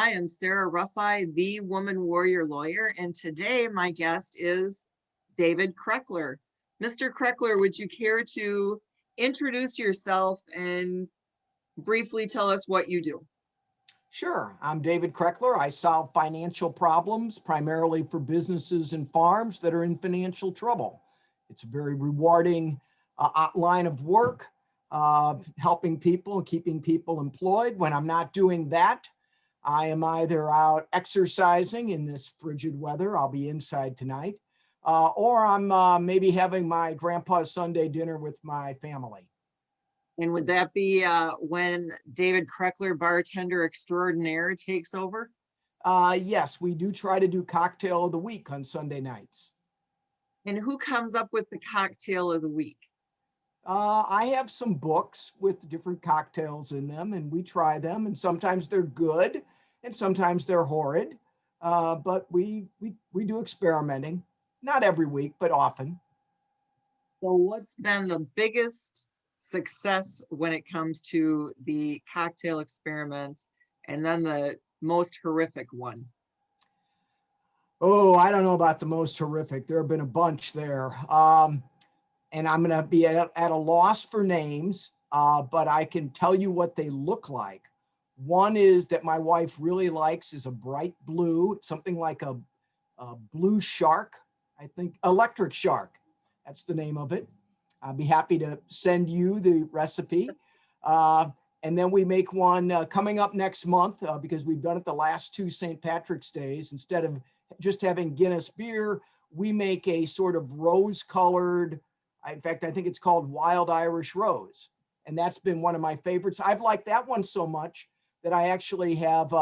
I am Sarah Ruffi, the woman warrior lawyer, and today my guest is David Krekeler. Mr. Krekeler, would you care to introduce yourself and briefly tell us what you do? Sure. I'm David Krekeler. I solve financial problems primarily for businesses and farms that are in financial trouble. It's a very rewarding line of work, helping people and keeping people employed. When I'm not doing that, I am either out exercising in this frigid weather. I'll be inside tonight, or I'm maybe having my grandpa's Sunday dinner with my family. And would that be when David Krekeler, bartender extraordinaire, takes over? Yes, we do try to do cocktail of the week on Sunday nights. And who comes up with the cocktail of the week? I have some books with different cocktails in them, and we try them. And sometimes they're good, and sometimes they're horrid. But we do experimenting, not every week, but often. So what's been the biggest success when it comes to the cocktail experiments, and then the most horrific one? Oh, I don't know about the most horrific. There have been a bunch there. And I'm going to be at a loss for names, but I can tell you what they look like. One is that my wife really likes is a bright blue, something like a blue shark, I think, electric shark. That's the name of it. I'll be happy to send you the recipe. And then we make one coming up next month because we've done it the last two St. Patrick's Days. Instead of just having Guinness beer, we make a sort of rose-colored, in fact, I think it's called Wild Irish Rose. And that's been one of my favorites. I've liked that one so much that I actually have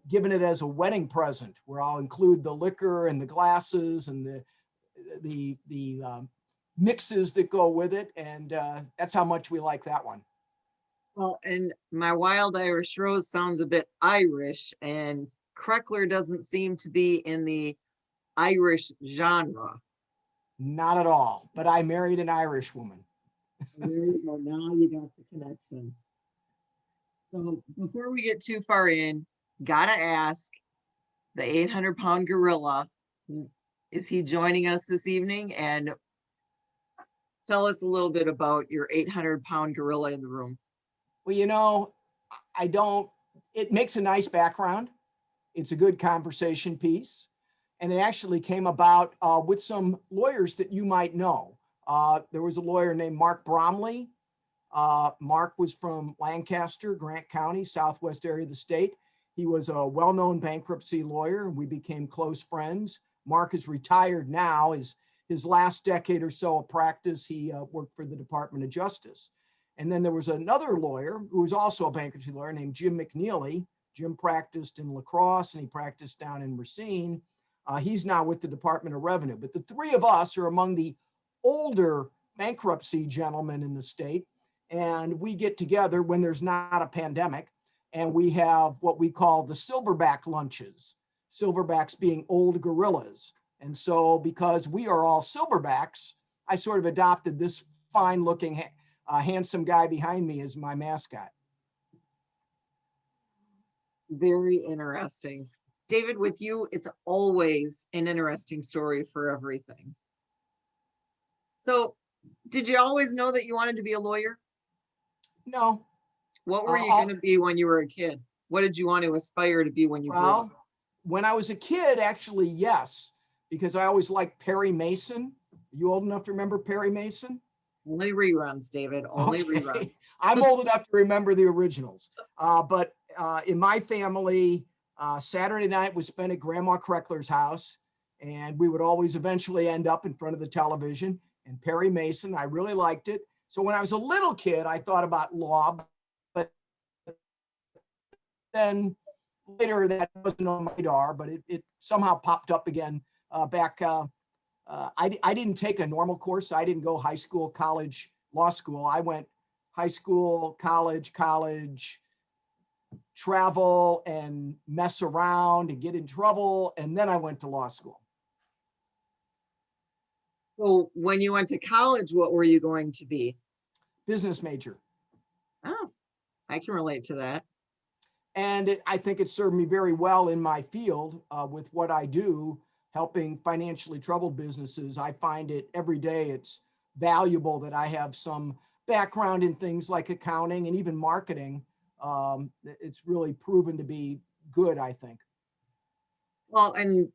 given it as a wedding present, where I'll include the liquor and the glasses and the mixes that go with it. And that's how much we like that one. Well, and my Wild Irish Rose sounds a bit Irish, and Krekeler doesn't seem to be in the Irish genre. Not at all, but I married an Irish woman. There you go. Now you got the connection. So before we get too far in, gotta ask, the 800-pound gorilla, is he joining us this evening? And tell us a little bit about your 800-pound gorilla in the room. Well, you know, it makes a nice background. It's a good conversation piece. And it actually came about with some lawyers that you might know. There was a lawyer named Mark Bromley. Mark was from Lancaster, Grant County, southwest area of the state. He was a well-known bankruptcy lawyer, and we became close friends. Mark is retired now. His last decade or so of practice, he worked for the Department of Justice. And then there was another lawyer who was also a bankruptcy lawyer named Jim McNeely. Jim practiced in La Crosse, and he practiced down in Racine. He's now with the Department of Revenue. But the three of us are among the older bankruptcy gentlemen in the state. And we get together when there's not a pandemic, and we have what we call the silverback lunches, silverbacks being old gorillas. And so because we are all silverbacks, I sort of adopted this fine looking, handsome guy behind me as my mascot. Very interesting. David, with you, it's always an interesting story for everything. So, did you always know that you wanted to be a lawyer? No. What were you going to be when you were a kid? What did you want to aspire to be when you grew up? When I was a kid, actually, yes, because I always liked Perry Mason. Are you old enough to remember Perry Mason? Only reruns, David, only reruns. I'm old enough to remember the originals. But in my family, Saturday night was spent at Grandma Krekeler's house, and we would always eventually end up in front of the television. And Perry Mason, I really liked it. So when I was a little kid, I thought about law, but then later that wasn't on my radar, but it somehow popped up again back. I didn't take a normal course. I didn't go high school, college, law school. I went high school, college, travel and mess around and get in trouble. And then I went to law school. So when you went to college, what were you going to be? Business major. Oh, I can relate to that. And I think it served me very well in my field with what I do, helping financially troubled businesses. I find it every day, it's valuable that I have some background in things like accounting and even marketing. It's really proven to be good, I think. Well, and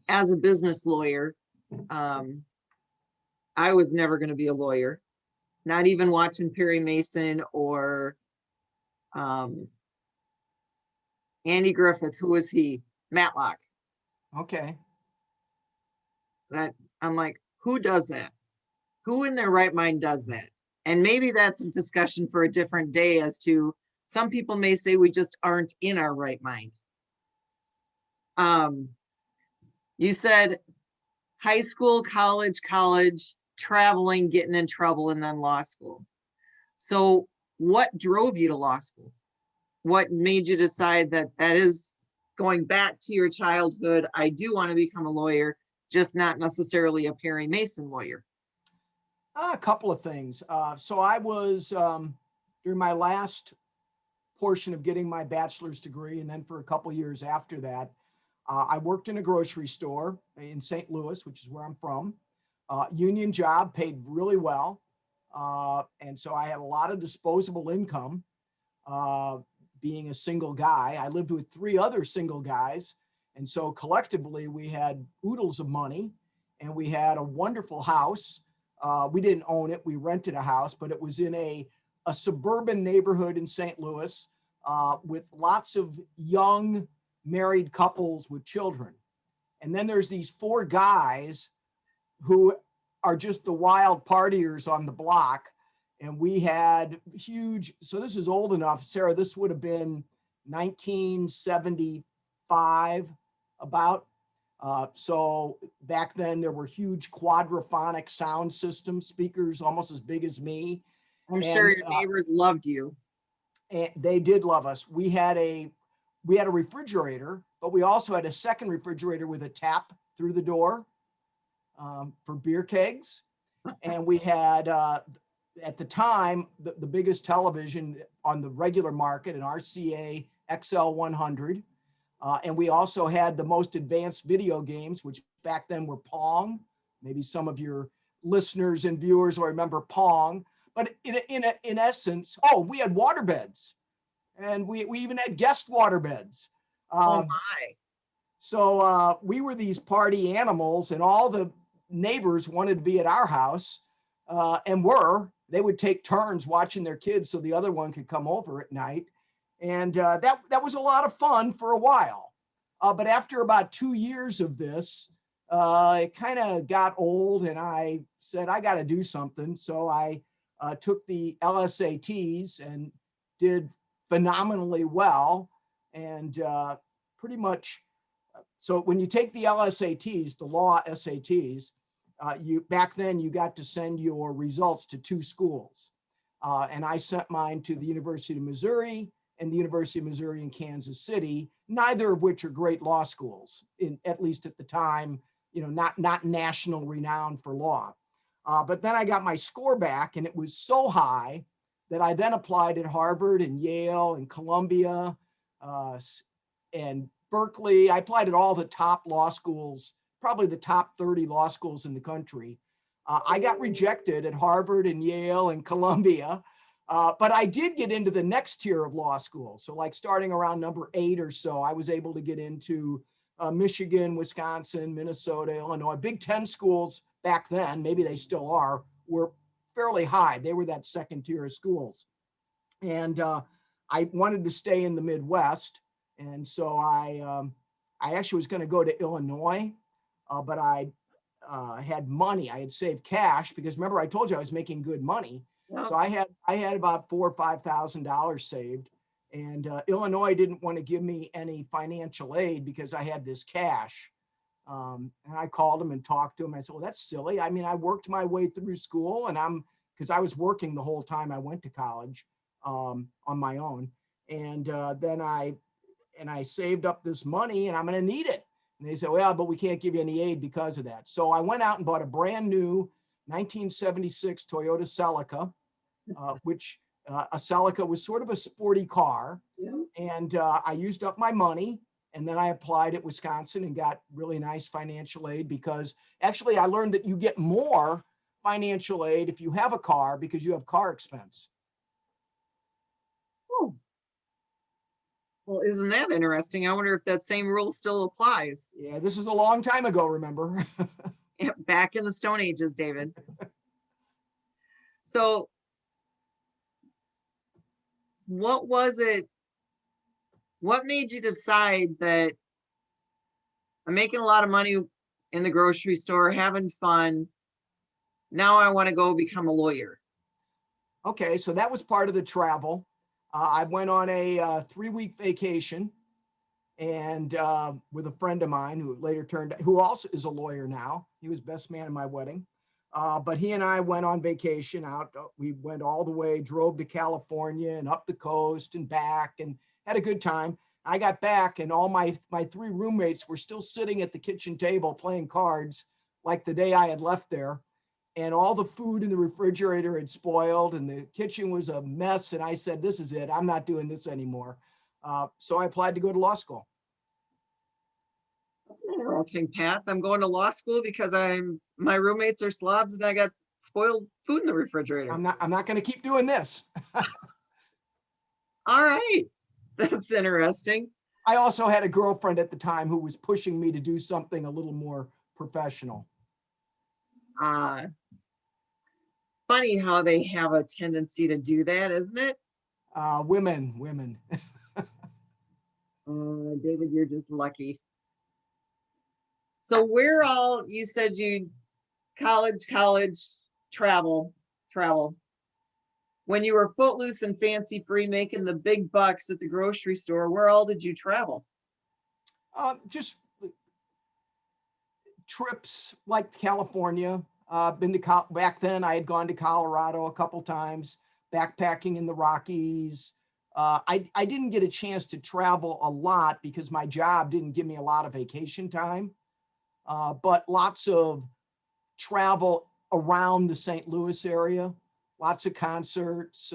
as a business lawyer, um, I was never going to be a lawyer, not even watching Perry Mason or um, Andy Griffith. Who was he? Matlock. Okay. That I'm like, who does that? Who in their right mind does that? And maybe that's a discussion for a different day as to some people may say we just aren't in our right mind. You said high school, college, traveling, getting in trouble, and then law school. So what drove you to law school? What made you decide that that is going back to your childhood? I do want to become a lawyer, just not necessarily a Perry Mason lawyer. A couple of things. So I was, during my last portion of getting my bachelor's degree, and then for a couple of years after that, I worked in a grocery store in St. Louis, which is where I'm from. Union job, paid really well. And so I had a lot of disposable income. Being a single guy, I lived with 3 other single guys. And so collectively, we had oodles of money, and we had a wonderful house. We didn't own it, we rented a house, but it was in a suburban neighborhood in St. Louis with lots of young married couples with children. And then there's these 4 guys who are just the wild partiers on the block. And we had huge, so this is old enough, Sarah, this would have been 1975 about. So back then there were huge quadraphonic sound systems, speakers almost as big as me. I'm sure your neighbors loved you. And they did love us. We had a refrigerator, but we also had a second refrigerator with a tap through the door for beer kegs. And we had, at the time, the biggest television on the regular market, an RCA XL100. And we also had the most advanced video games, which back then were Pong. Maybe some of your listeners and viewers will remember Pong. But in essence, we had waterbeds. And we even had guest waterbeds. Oh my. So we were these party animals, and all the neighbors wanted to be at our house, and they would take turns watching their kids so the other one could come over at night. And that was a lot of fun for a while. But after about 2 years of this, it kind of got old, and I said, I got to do something. So I took the LSATs and did phenomenally well. And pretty much, so when you take the LSATs, the law SATs, back then you got to send your results to 2 schools. And I sent mine to the University of Missouri and the University of Missouri in Kansas City, neither of which are great law schools, at least at the time, not national renown for law. But then I got my score back, and it was so high that I then applied at Harvard and Yale and Columbia and Berkeley. I applied at all the top law schools, probably the top 30 law schools in the country. I got rejected at Harvard and Yale and Columbia, but I did get into the next tier of law school. So like starting around number 8 or so, I was able to get into Michigan, Wisconsin, Minnesota, Illinois. Big 10 schools back then, maybe they still are, were fairly high. They were that second tier of schools. And I wanted to stay in the Midwest. And so I actually was going to go to Illinois, but I had money. I had saved cash because remember I told you I was making good money. Yep. So I had about $4,000 or $5,000 saved, and Illinois didn't want to give me any financial aid because I had this cash. And I called them and talked to them. I said, well, that's silly. I mean, I worked my way through school, and because I was working the whole time I went to college on my own. And then I saved up this money, and I'm going to need it. And they said, well, but we can't give you any aid because of that. So I went out and bought a brand new 1976 Toyota Celica, which a Celica was sort of a sporty car. Yeah. And I used up my money, and then I applied at Wisconsin and got really nice financial aid, because actually I learned that you get more financial aid if you have a car because you have car expense. Oh, well, isn't that interesting? I wonder if that same rule still applies. Yeah, this is a long time ago, remember? Back in the Stone Ages, David. So what was it? What made you decide that I'm making a lot of money in the grocery store, having fun. Now I want to go become a lawyer? Okay, so that was part of the travel. I went on a 3-week vacation, and with a friend of mine who later who also is a lawyer now. He was best man in my wedding. But he and I went on vacation out. We went all the way, drove to California and up the coast and back, and had a good time. I got back, and all my 3 roommates were still sitting at the kitchen table playing cards like the day I had left there. And all the food in the refrigerator had spoiled, and the kitchen was a mess. And I said, this is it. I'm not doing this anymore. So I applied to go to law school. Interesting path. I'm going to law school because my roommates are slobs and I got spoiled food in the refrigerator. I'm not going to keep doing this. All right. That's interesting. I also had a girlfriend at the time who was pushing me to do something a little more professional. Funny how they have a tendency to do that, isn't it? Women. David, you're just lucky. So you said you college, travel. When you were footloose and fancy free, making the big bucks at the grocery store, where all did you travel? Just trips like California. Been to back then. I had gone to Colorado a couple times, backpacking in the Rockies. I didn't get a chance to travel a lot because my job didn't give me a lot of vacation time, but lots of travel around the St. Louis area, lots of concerts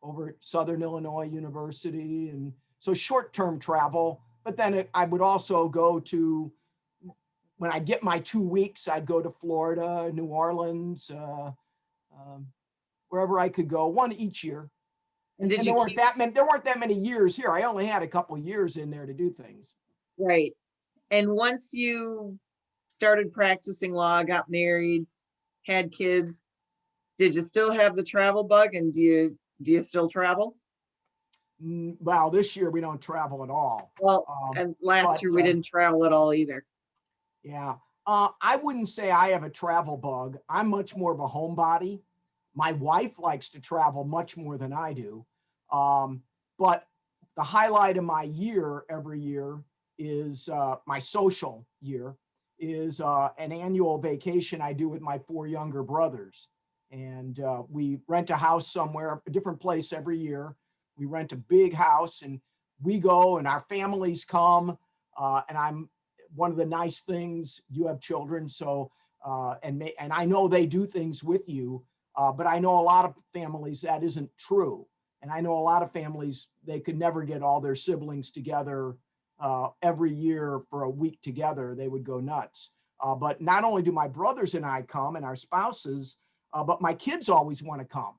over at Southern Illinois University. And so short-term travel, but then I would also go to, when I get my 2 weeks, I'd go to Florida, New Orleans, wherever I could go, one each year. And there weren't that many years here. I only had a couple years in there to do things. Right. And once you started practicing law, got married, had kids, did you still have the travel bug, and do you still travel? Well, this year we don't travel at all. Well, and last year we didn't travel at all either. Yeah. I wouldn't say I have a travel bug. I'm much more of a homebody. My wife likes to travel much more than I do. But the highlight of my year every year is my social year is an annual vacation I do with my 4 younger brothers. And we rent a house somewhere, a different place every year. We rent a big house and we go, and our families come. And one of the nice things, you have children, so and I know they do things with you, but I know a lot of families that isn't true. And I know a lot of families, they could never get all their siblings together every year for a week together. They would go nuts. But not only do my brothers and I come and our spouses, but my kids always want to come,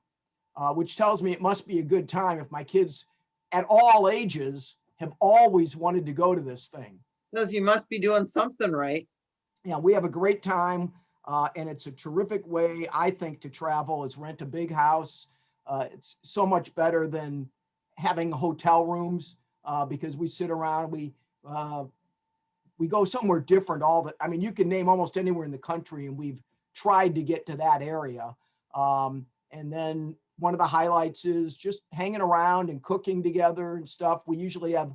which tells me it must be a good time if my kids at all ages have always wanted to go to this thing. Because you must be doing something right. Yeah, we have a great time, and it's a terrific way, I think, to travel is rent a big house. It's so much better than having hotel rooms because we sit around, we go somewhere different. You can name almost anywhere in the country, and we've tried to get to that area. And then one of the highlights is just hanging around and cooking together and stuff. We usually have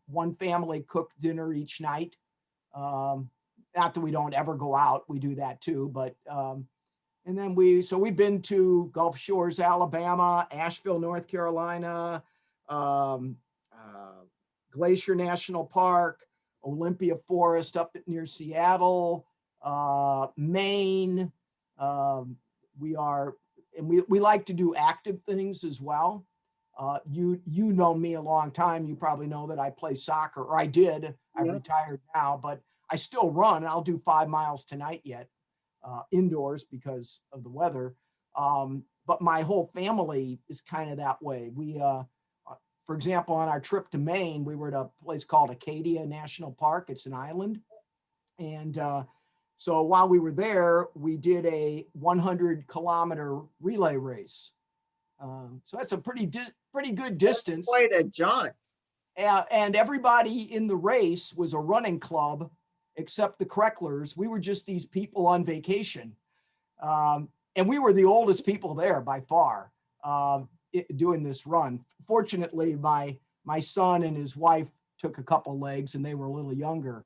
one family cook dinner each night. Not that we don't ever go out, we do that too, but and then we've been to Gulf Shores, Alabama, Asheville, North Carolina, Glacier National Park, Olympia Forest up near Seattle, Maine. We like to do active things as well. You know me a long time. You probably know that I play soccer, or I did. I've Yeah. retired now, but I still run. I'll do 5 miles tonight yet, indoors because of the weather. But my whole family is kind of that way. For example, on our trip to Maine, we were at a place called Acadia National Park. It's an island. And so while we were there, we did a 100-kilometer relay race. So that's a pretty good distance. Quite a jaunt. And everybody in the race was a running club, except the Krekelers. We were just these people on vacation. And we were the oldest people there by far, doing this run. Fortunately, my son and his wife took a couple legs and they were a little younger.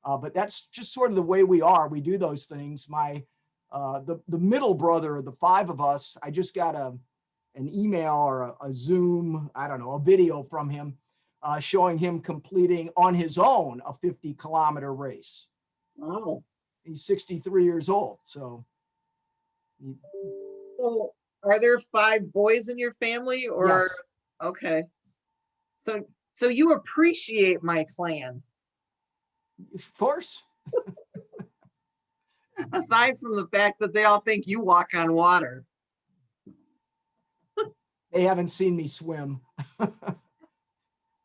But that's just sort of the way we are. We do those things. The middle brother of the 5 of us, I just got an email or a Zoom, I don't know, a video from him showing him completing on his own a 50-kilometer race. Wow. He's 63 years old. So are there 5 boys in your family, or? Yes. Okay. So you appreciate my clan, of course. aside from the fact that they all think you walk on water. They haven't seen me swim.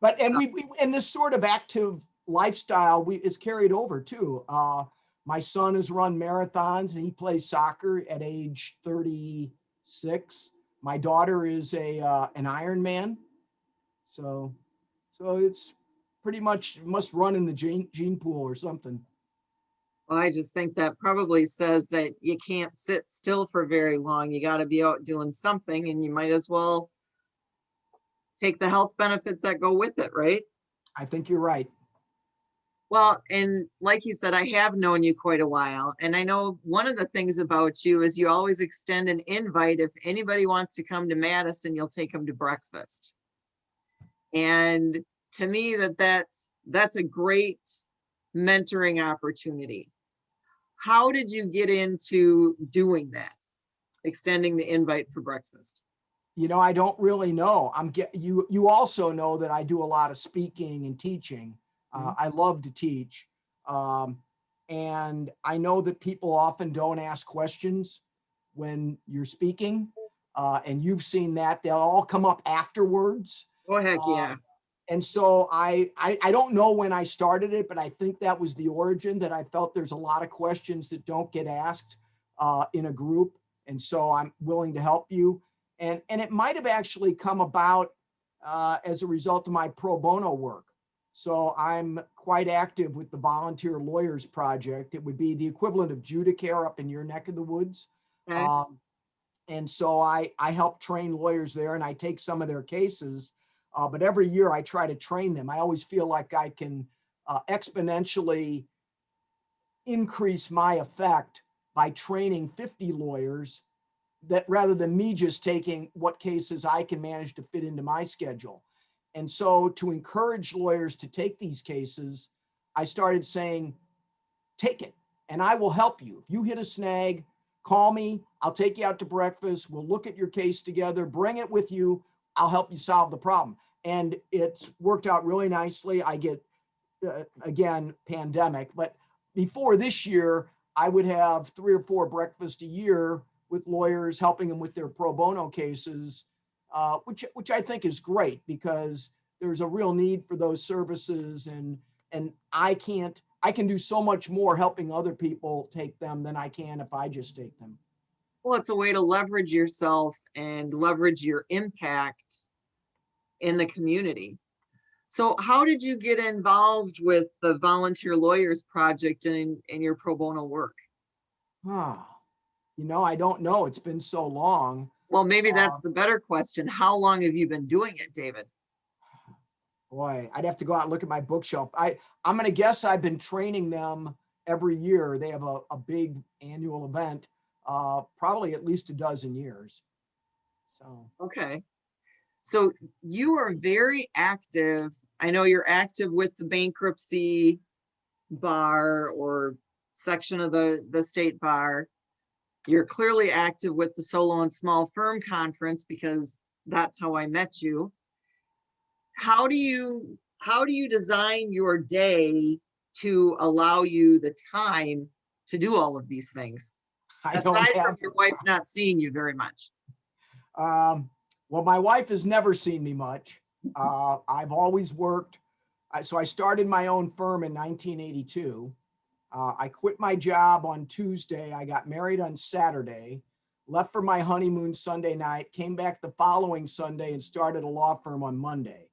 But and this sort of active lifestyle is carried over too. My son has run marathons and he plays soccer at age 36. My daughter is an Ironman. So it's pretty much must run in the gene pool or something. Well, I just think that probably says that you can't sit still for very long. You got to be out doing something, and you might as well take the health benefits that go with it, right? I think you're right. Well, and like you said, I have known you quite a while, and I know one of the things about you is you always extend an invite. If anybody wants to come to Madison, you'll take them to breakfast. And to me, that's a great mentoring opportunity. How did you get into doing that, extending the invite for breakfast? I don't really know. You also know that I do a lot of speaking and teaching. I love to teach. And I know that people often don't ask questions when you're speaking. And you've seen that. They'll all come up afterwards. Oh, heck yeah. And so I don't know when I started it, but I think that was the origin, that I felt there's a lot of questions that don't get asked in a group. And so I'm willing to help you. And it might have actually come about as a result of my pro bono work. So I'm quite active with the Volunteer Lawyers Project. It would be the equivalent of Judicare up in your neck of the woods. Okay. And so I help train lawyers there, and I take some of their cases. But every year I try to train them. I always feel like I can exponentially increase my effect by training 50 lawyers, that rather than me just taking what cases I can manage to fit into my schedule. And so to encourage lawyers to take these cases, I started saying, take it and I will help you. If you hit a snag, call me. I'll take you out to breakfast. We'll look at your case together, bring it with you. I'll help you solve the problem. And it's worked out really nicely. I get, again, pandemic, but before this year, I would have 3 or 4 breakfasts a year with lawyers, helping them with their pro bono cases, which I think is great, because there's a real need for those services, and I can do so much more helping other people take them than I can if I just take them. Well, it's a way to leverage yourself and leverage your impact in the community. So how did you get involved with the Volunteer Lawyers Project in your pro bono work? I don't know. It's been so long. Well, maybe that's the better question. How long have you been doing it, David? Boy, I'd have to go out and look at my bookshelf. I'm going to guess I've been training them every year. They have a big annual event, probably at least a dozen years. So. Okay. So you are very active. I know you're active with the bankruptcy bar or section of the state bar. You're clearly active with the solo and small firm conference, because that's how I met you. How do you design your day to allow you the time to do all of these things? I don't Aside from have, your wife not seeing you very much. um, well, my wife has never seen me much. I've always worked. So I started my own firm in 1982. I quit my job on Tuesday. I got married on Saturday, left for my honeymoon Sunday night, came back the following Sunday and started a law firm on Monday.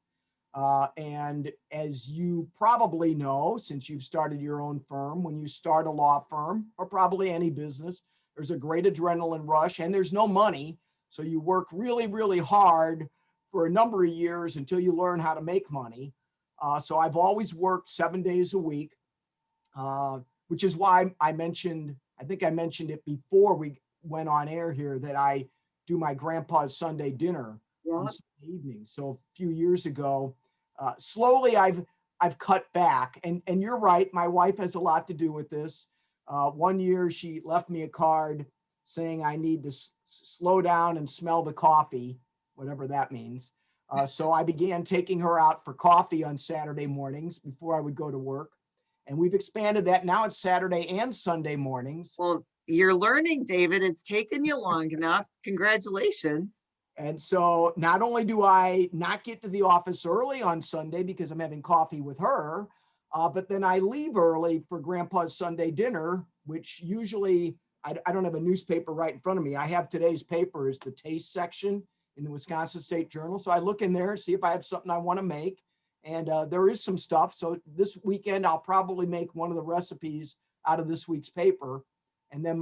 And as you probably know, since you've started your own firm, when you start a law firm or probably any business, there's a great adrenaline rush and there's no money. So you work really, really hard for a number of years until you learn how to make money. So I've always worked 7 days a week, which is why I think I mentioned it before we went on air here, that I do my grandpa's Sunday dinner on Sunday evening. So a few years ago, slowly I've cut back, and you're right. My wife has a lot to do with this. One year she left me a card saying I need to slow down and smell the coffee, whatever that means. So I began taking her out for coffee on Saturday mornings before I would go to work. And we've expanded that. Now it's Saturday and Sunday mornings. Well, you're learning, David. It's taken you long enough. Congratulations. And so not only do I not get to the office early on Sunday because I'm having coffee with her, but then I leave early for Grandpa's Sunday dinner, which usually I don't have a newspaper right in front of me. I have today's paper is the taste section in the Wisconsin State Journal. So I look in there and see if I have something I want to make. And there is some stuff. So this weekend, I'll probably make one of the recipes out of this week's paper. And then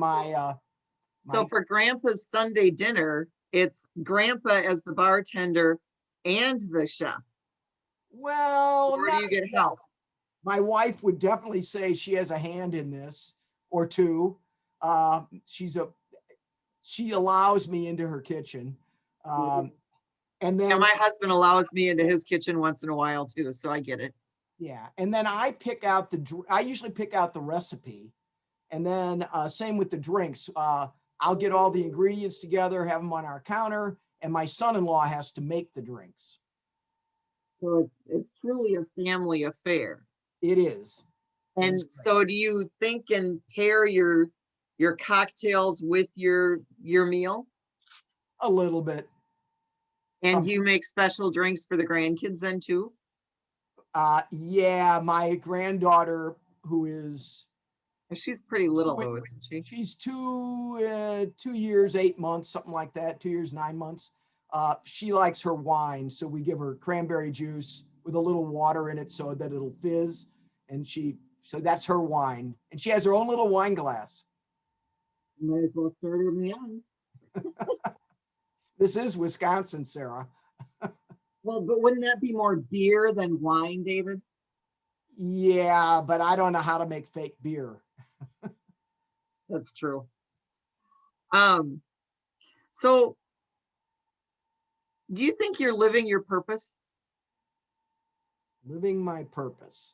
So for Grandpa's Sunday dinner, it's Grandpa as the bartender and the chef. well, Or do not you get exactly. help? My wife would definitely say she has a hand in this or two. She allows me into her kitchen. And Yeah, then, my husband allows me into his kitchen once in a while too, so I get it. yeah. And then I usually pick out the recipe. And then same with the drinks. I'll get all the ingredients together, have them on our counter, and my son-in-law has to make the drinks. So it's truly a family affair. It is. And so do you think and pair your cocktails with your meal? A little bit. And do you make special drinks for the grandkids then too? Yeah, my granddaughter, who is She's pretty little though, isn't she? she's 2 years, 8 months, something like that. 2 years, 9 months. She likes her wine, so we give her cranberry juice with a little water in it so that it'll fizz. And so that's her wine, and she has her own little wine glass. Might as well start her young. This is Wisconsin, Sarah. Well, but wouldn't that be more beer than wine, David? Yeah, but I don't know how to make fake beer. That's true. So do you think you're living your purpose? Living my purpose.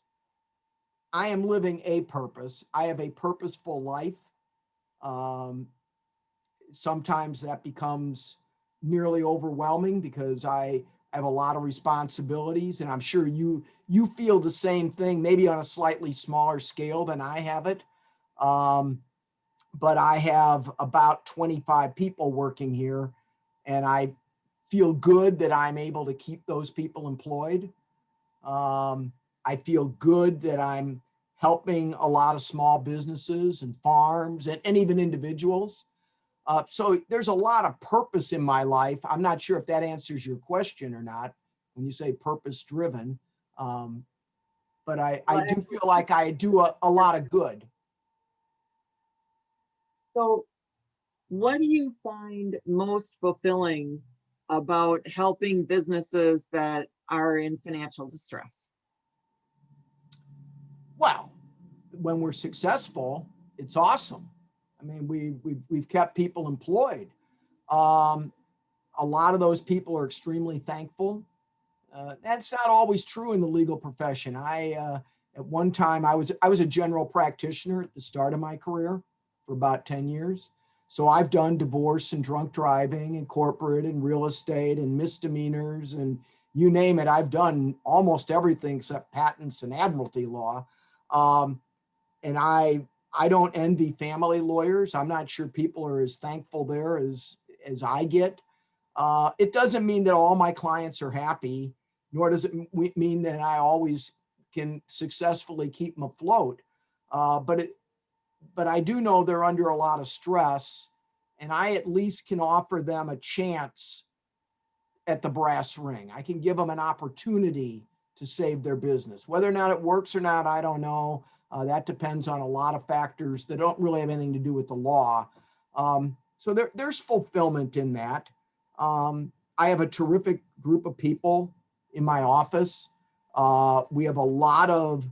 I am living a purpose. I have a purposeful life. Sometimes that becomes nearly overwhelming because I have a lot of responsibilities, and I'm sure you feel the same thing, maybe on a slightly smaller scale than I have it. But I have about 25 people working here, and I feel good that I'm able to keep those people employed. I feel good that I'm helping a lot of small businesses and farms and even individuals. So there's a lot of purpose in my life. I'm not sure if that answers your question or not when you say purpose driven. But I do feel like I do a lot of good. So what do you find most fulfilling about helping businesses that are in financial distress? Well, when we're successful, it's awesome. I mean, we've kept people employed. A lot of those people are extremely thankful. That's not always true in the legal profession. At one time I was a general practitioner at the start of my career for about 10 years. So I've done divorce and drunk driving and corporate and real estate and misdemeanors and you name it. I've done almost everything except patents and admiralty law. And I don't envy family lawyers. I'm not sure people are as thankful there as I get. It doesn't mean that all my clients are happy, nor does it mean that I always can successfully keep them afloat. But I do know they're under a lot of stress, and I at least can offer them a chance at the brass ring. I can give them an opportunity to save their business. Whether or not it works or not, I don't know. That depends on a lot of factors that don't really have anything to do with the law. So there's fulfillment in that. I have a terrific group of people in my office. We have a lot of,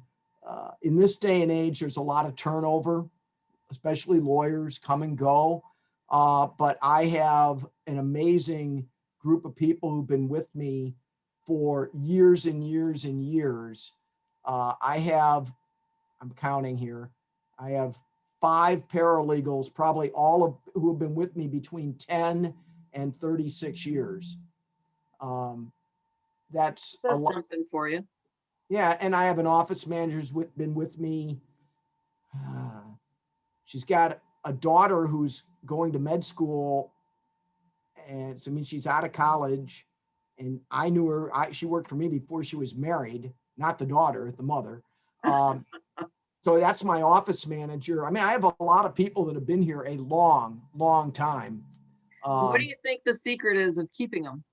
in this day and age, there's a lot of turnover, especially lawyers come and go. But I have an amazing group of people who've been with me for years and years and years. I'm counting here. I have 5 paralegals, probably all of who have been with me between 10 and 36 years. That's a lot. Something for you. Yeah, and I have an office manager who's been with me. She's got a daughter who's going to med school, and so I mean she's out of college. And I knew her. She worked for me before she was married, not the daughter, the mother. So that's my office manager. I mean, I have a lot of people that have been here a long, long time. What do you think the secret is of keeping them?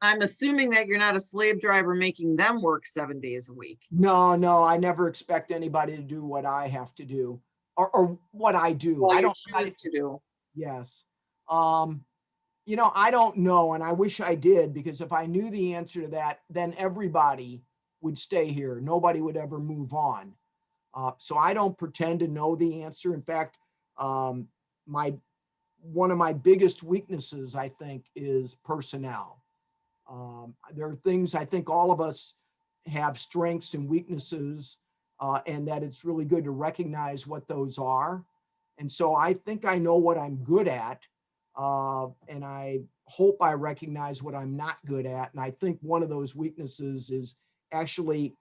I'm assuming that you're not a slave driver making them work 7 days a week. No, I never expect anybody to do what I have to do or what I do. Well, I don't choose to do. Yes. I don't know. And I wish I did, because if I knew the answer to that, then everybody would stay here. Nobody would ever move on. So I don't pretend to know the answer. In fact, one of my biggest weaknesses, I think, is personnel. There are things I think all of us have strengths and weaknesses, and that it's really good to recognize what those are. And so I think I know what I'm good at, and I hope I recognize what I'm not good at. And I think one of those weaknesses is actually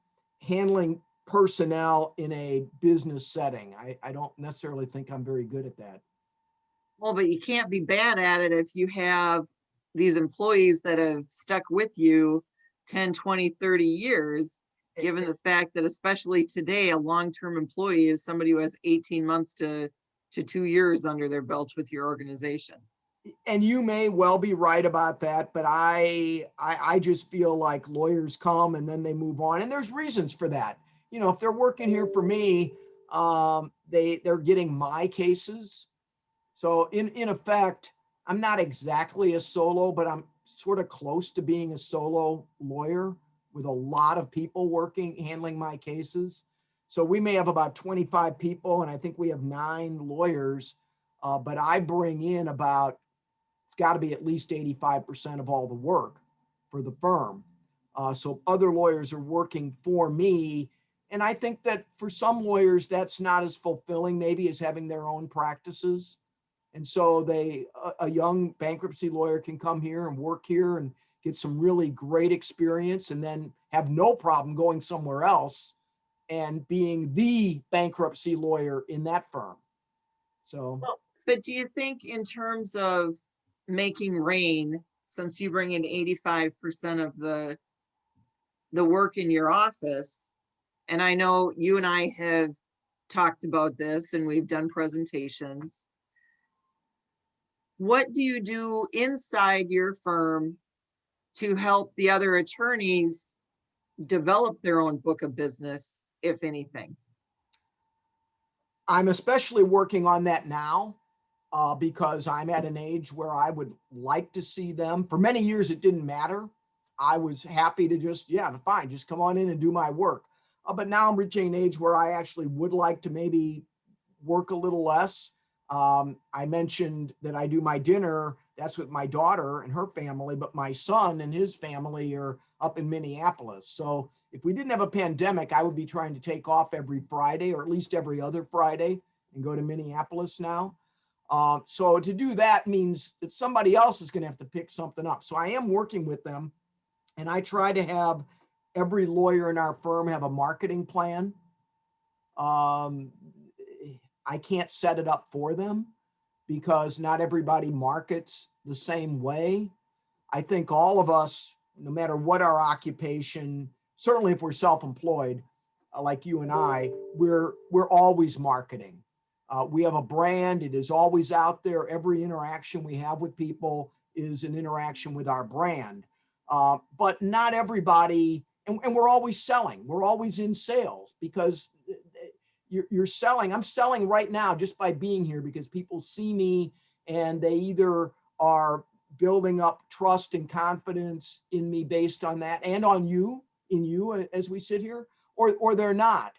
handling personnel in a business setting. I don't necessarily think I'm very good at that. Well, but you can't be bad at it if you have these employees that have stuck with you 10, 20, 30 years, given the fact that especially today, a long-term employee is somebody who has 18 months to 2 years under their belt with your organization. And you may well be right about that, but I just feel like lawyers come and then they move on, and there's reasons for that. If they're working here for me, they're getting my cases. So in effect, I'm not exactly a solo, but I'm sort of close to being a solo lawyer with a lot of people handling my cases. So we may have about 25 people, and I think we have 9 lawyers, but I bring in it's got to be at least 85% of all the work for the firm. So other lawyers are working for me. And I think that for some lawyers, that's not as fulfilling maybe as having their own practices. And so a young bankruptcy lawyer can come here and work here and get some really great experience, and then have no problem going somewhere else and being the bankruptcy lawyer in that firm. So, but do you think in terms of making rain, since you bring in 85% of the work in your office, and I know you and I have talked about this and we've done presentations, what do you do inside your firm to help the other attorneys develop their own book of business, if anything? I'm especially working on that now, because I'm at an age where I would like to see them. For many years, it didn't matter. I was happy to just, fine, just come on in and do my work. But now I'm reaching an age where I actually would like to maybe work a little less. I mentioned that I do my dinner. That's with my daughter and her family, but my son and his family are up in Minneapolis. So if we didn't have a pandemic, I would be trying to take off every Friday, or at least every other Friday, and go to Minneapolis now. So to do that means that somebody else is going to have to pick something up. So I am working with them, and I try to have every lawyer in our firm have a marketing plan. I can't set it up for them because not everybody markets the same way. I think all of us, no matter what our occupation, certainly if we're self-employed, like you and I, we're always marketing. We have a brand. It is always out there. Every interaction we have with people is an interaction with our brand. But not everybody, and we're always selling. We're always in sales because you're selling. I'm selling right now just by being here because people see me and they either are building up trust and confidence in me based on that and on you, in you as we sit here, or they're not.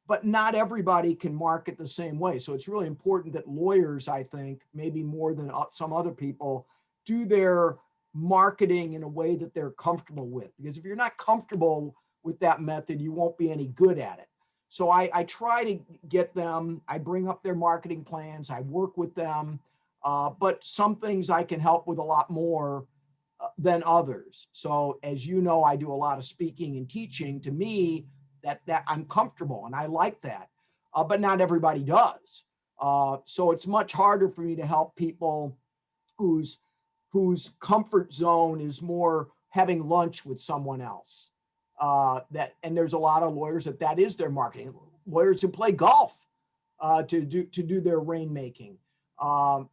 But not everybody can market the same way. So it's really important that lawyers, I think, maybe more than some other people, do their marketing in a way that they're comfortable with. Because if you're not comfortable with that method, you won't be any good at it. So I try to get them, I bring up their marketing plans, I work with them, but some things I can help with a lot more than others. So as you know, I do a lot of speaking and teaching. To me, that I'm comfortable and I like that, but not everybody does. So it's much harder for me to help people whose comfort zone is more having lunch with someone else. And there's a lot of lawyers that is their marketing. Lawyers who play golf to do their rainmaking.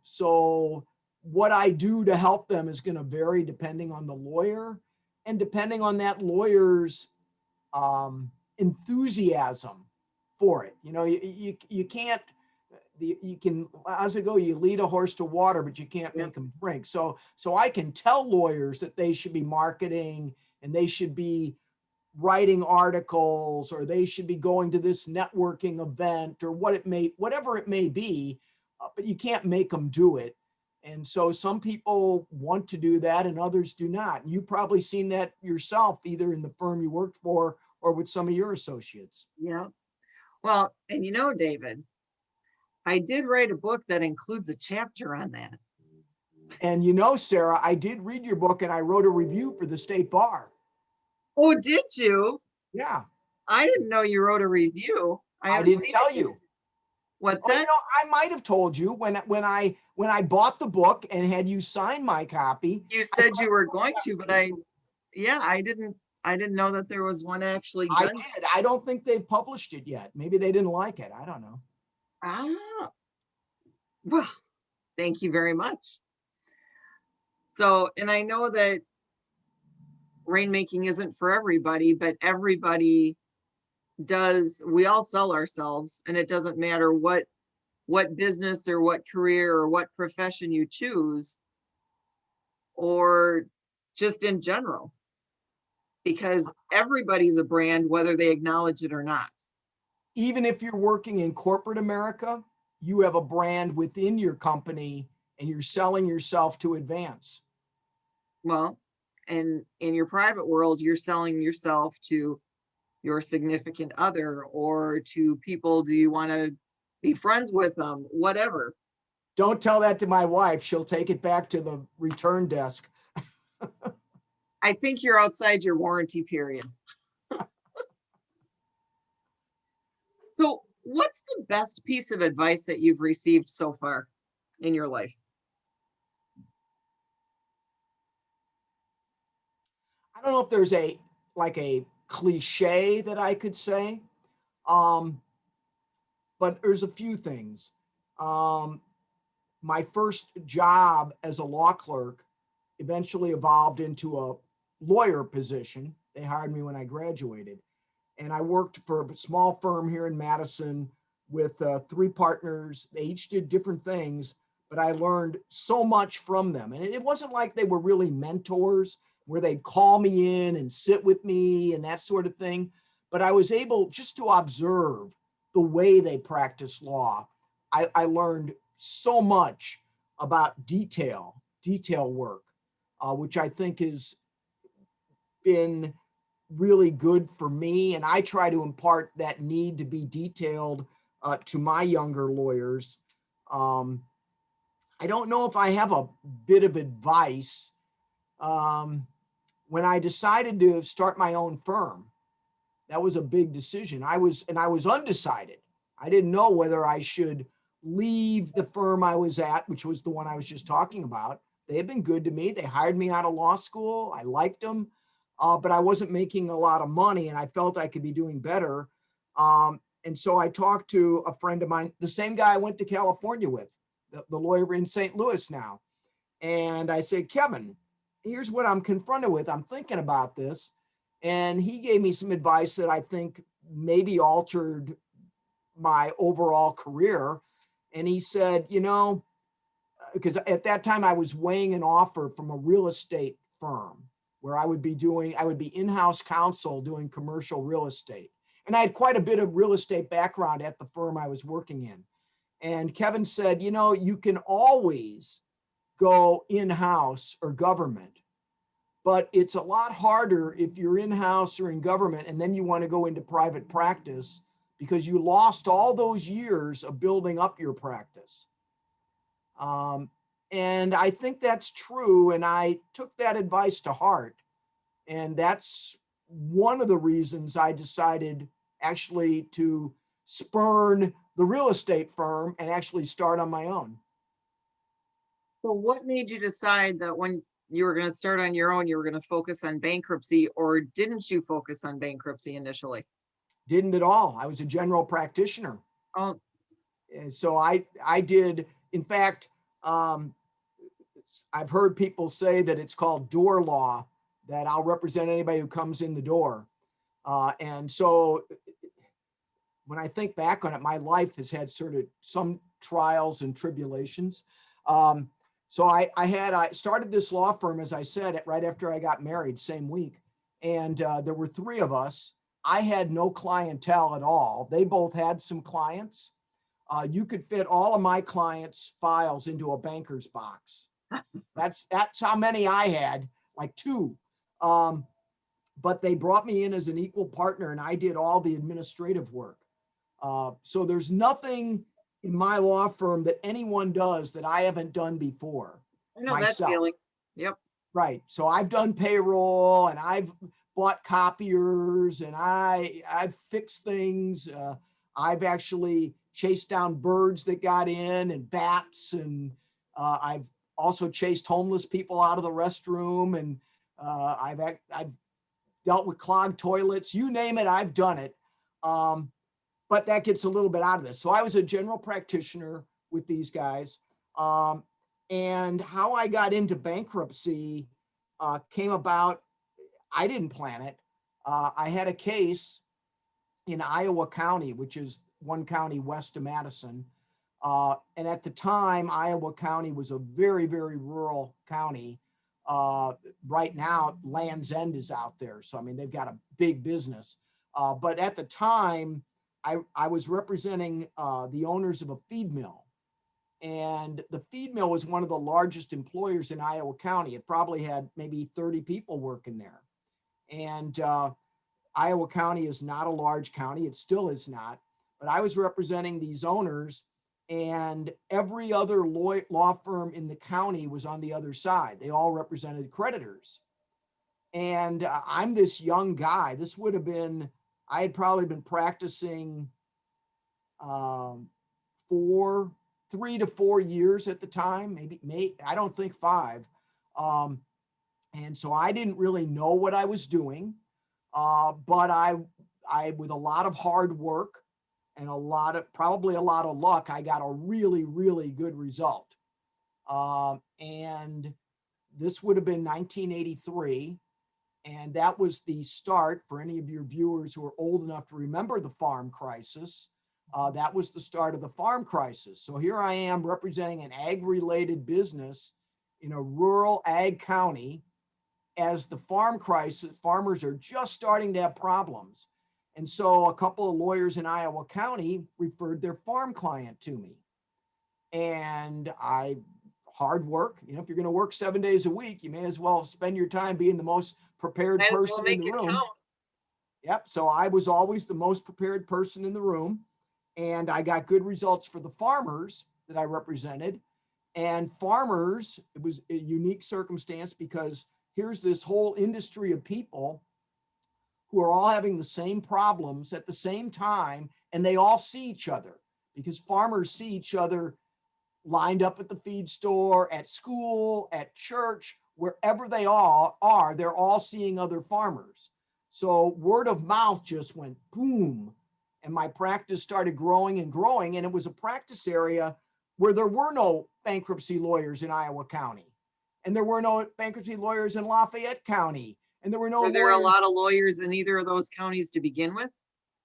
So what I do to help them is going to vary depending on the lawyer and depending on that lawyer's enthusiasm for it. You know, you can't, you can, how's it go? You lead a horse to water, but you can't make them drink. So I can tell lawyers that they should be marketing and they should be writing articles or they should be going to this networking event or whatever it may be, but you can't make them do it. And so some people want to do that and others do not. You've probably seen that yourself, either in the firm you worked for or with some of your associates. Yeah. Well, and you know, David, I did write a book that includes a chapter on that. And you know, Sarah, I did read your book and I wrote a review for the state bar. Oh, did you? Yeah. I didn't know you wrote a review. I didn't tell you. What's Oh, that? you know, I might have told you when I bought the book and had you sign my copy. You said you were going to, but I didn't know that there was one actually I done. did. I don't think they've published it yet. Maybe they didn't like it. I don't know. Ah, well, thank you very much. So, and I know that rainmaking isn't for everybody, but everybody does. We all sell ourselves, and it doesn't matter what business or what career or what profession you choose, or just in general, because everybody's a brand, whether they acknowledge it or not. Even if you're working in corporate America, you have a brand within your company and you're selling yourself to advance. Well, and in your private world, you're selling yourself to your significant other or to people. Do you want to be friends with them? Whatever. Don't tell that to my wife. She'll take it back to the return desk. I think you're outside your warranty period. So, what's the best piece of advice that you've received so far in your life? I don't know if there's a cliche that I could say, but there's a few things. My first job as a law clerk eventually evolved into a lawyer position. They hired me when I graduated. And I worked for a small firm here in Madison with 3 partners. They each did different things, but I learned so much from them. And it wasn't like they were really mentors where they'd call me in and sit with me and that sort of thing. But I was able just to observe the way they practice law. I learned so much about detail work, which I think has been really good for me. And I try to impart that need to be detailed to my younger lawyers. I don't know if I have a bit of advice. When I decided to start my own firm, that was a big decision. I was undecided. I didn't know whether I should leave the firm I was at, which was the one I was just talking about. They had been good to me. They hired me out of law school. I liked them, but I wasn't making a lot of money, and I felt I could be doing better. And so I talked to a friend of mine, the same guy I went to California with, the lawyer in St. Louis now. And I said, Kevin, here's what I'm confronted with. I'm thinking about this. And he gave me some advice that I think maybe altered my overall career. And he said, because at that time I was weighing an offer from a real estate firm where I would be in-house counsel doing commercial real estate. And I had quite a bit of real estate background at the firm I was working in. And Kevin said, you can always go in-house or government, but it's a lot harder if you're in-house or in government and then you want to go into private practice because you lost all those years of building up your practice. And I think that's true. And I took that advice to heart. And that's one of the reasons I decided actually to spurn the real estate firm and actually start on my own. So what made you decide that when you were going to start on your own, you were going to focus on bankruptcy, or didn't you focus on bankruptcy initially? Didn't at all. I was a general practitioner. Oh, And so I did, in fact, I've heard people say that it's called door law, that I'll represent anybody who comes in the door. And so when I think back on it, my life has had sort of some trials and tribulations. So I started this law firm, as I said, right after I got married, same week. And there were three of us. I had no clientele at all. They both had some clients. You could fit all of my clients' files into a banker's box. That's how many I had, like two. But they brought me in as an equal partner and I did all the administrative work. So there's nothing in my law firm that anyone does that I haven't done before. I know that feeling. Yep. Right. So I've done payroll and I've bought copiers and I've fixed things. I've actually chased down birds that got in and bats. And I've also chased homeless people out of the restroom. And I've dealt with clogged toilets, you name it, I've done it. But that gets a little bit out of this. So I was a general practitioner with these guys. And how I got into bankruptcy came about, I didn't plan it. I had a case in Iowa County, which is one county west of Madison. And at the time, Iowa County was a very, very rural county. Right now, Land's End is out there. So, I mean, they've got a big business. But at the time, I was representing the owners of a feed mill. And the feed mill was one of the largest employers in Iowa County. It probably had maybe 30 people working there. And Iowa County is not a large county. It still is not. But I was representing these owners, and every other law firm in the county was on the other side. They all represented creditors. And I'm this young guy. This would have been, I had probably been practicing 3 to 4 years at the time, maybe I don't think 5. And so I didn't really know what I was doing, but I with a lot of hard work and probably a lot of luck, I got a really, really good result. And this would have been 1983. And that was the start, for any of your viewers who are old enough to remember the farm crisis. That was the start of the farm crisis. So here I am representing an ag-related business in a rural ag county as the farm crisis, farmers are just starting to have problems. And so a couple of lawyers in Iowa County referred their farm client to me. And hard work, if you're going to work 7 days a week, you may as well spend your time being the most prepared person in the room. Yep. So I was always the most prepared person in the room. and I got good results for the farmers that I represented. And farmers, it was a unique circumstance because here's this whole industry of people who are all having the same problems at the same time, and they all see each other because farmers see each other lined up at the feed store, at school, at church, wherever they all are, they're all seeing other farmers. So word of mouth just went boom. And my practice started growing and growing. And it was a practice area where there were no bankruptcy lawyers in Iowa County. And there were no bankruptcy lawyers in Lafayette County. And there were no Were there a lawyers. lot of lawyers in either of those counties to begin with?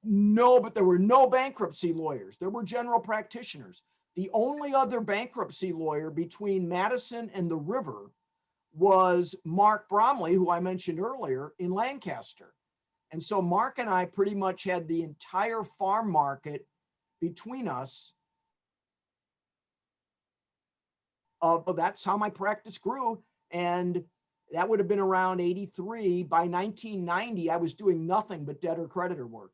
No, but there were no bankruptcy lawyers. There were general practitioners. The only other bankruptcy lawyer between Madison and the river was Mark Bromley, who I mentioned earlier, in Lancaster. And so Mark and I pretty much had the entire farm market between us. But that's how my practice grew. And that would have been around 83. By 1990, I was doing nothing but debtor creditor work.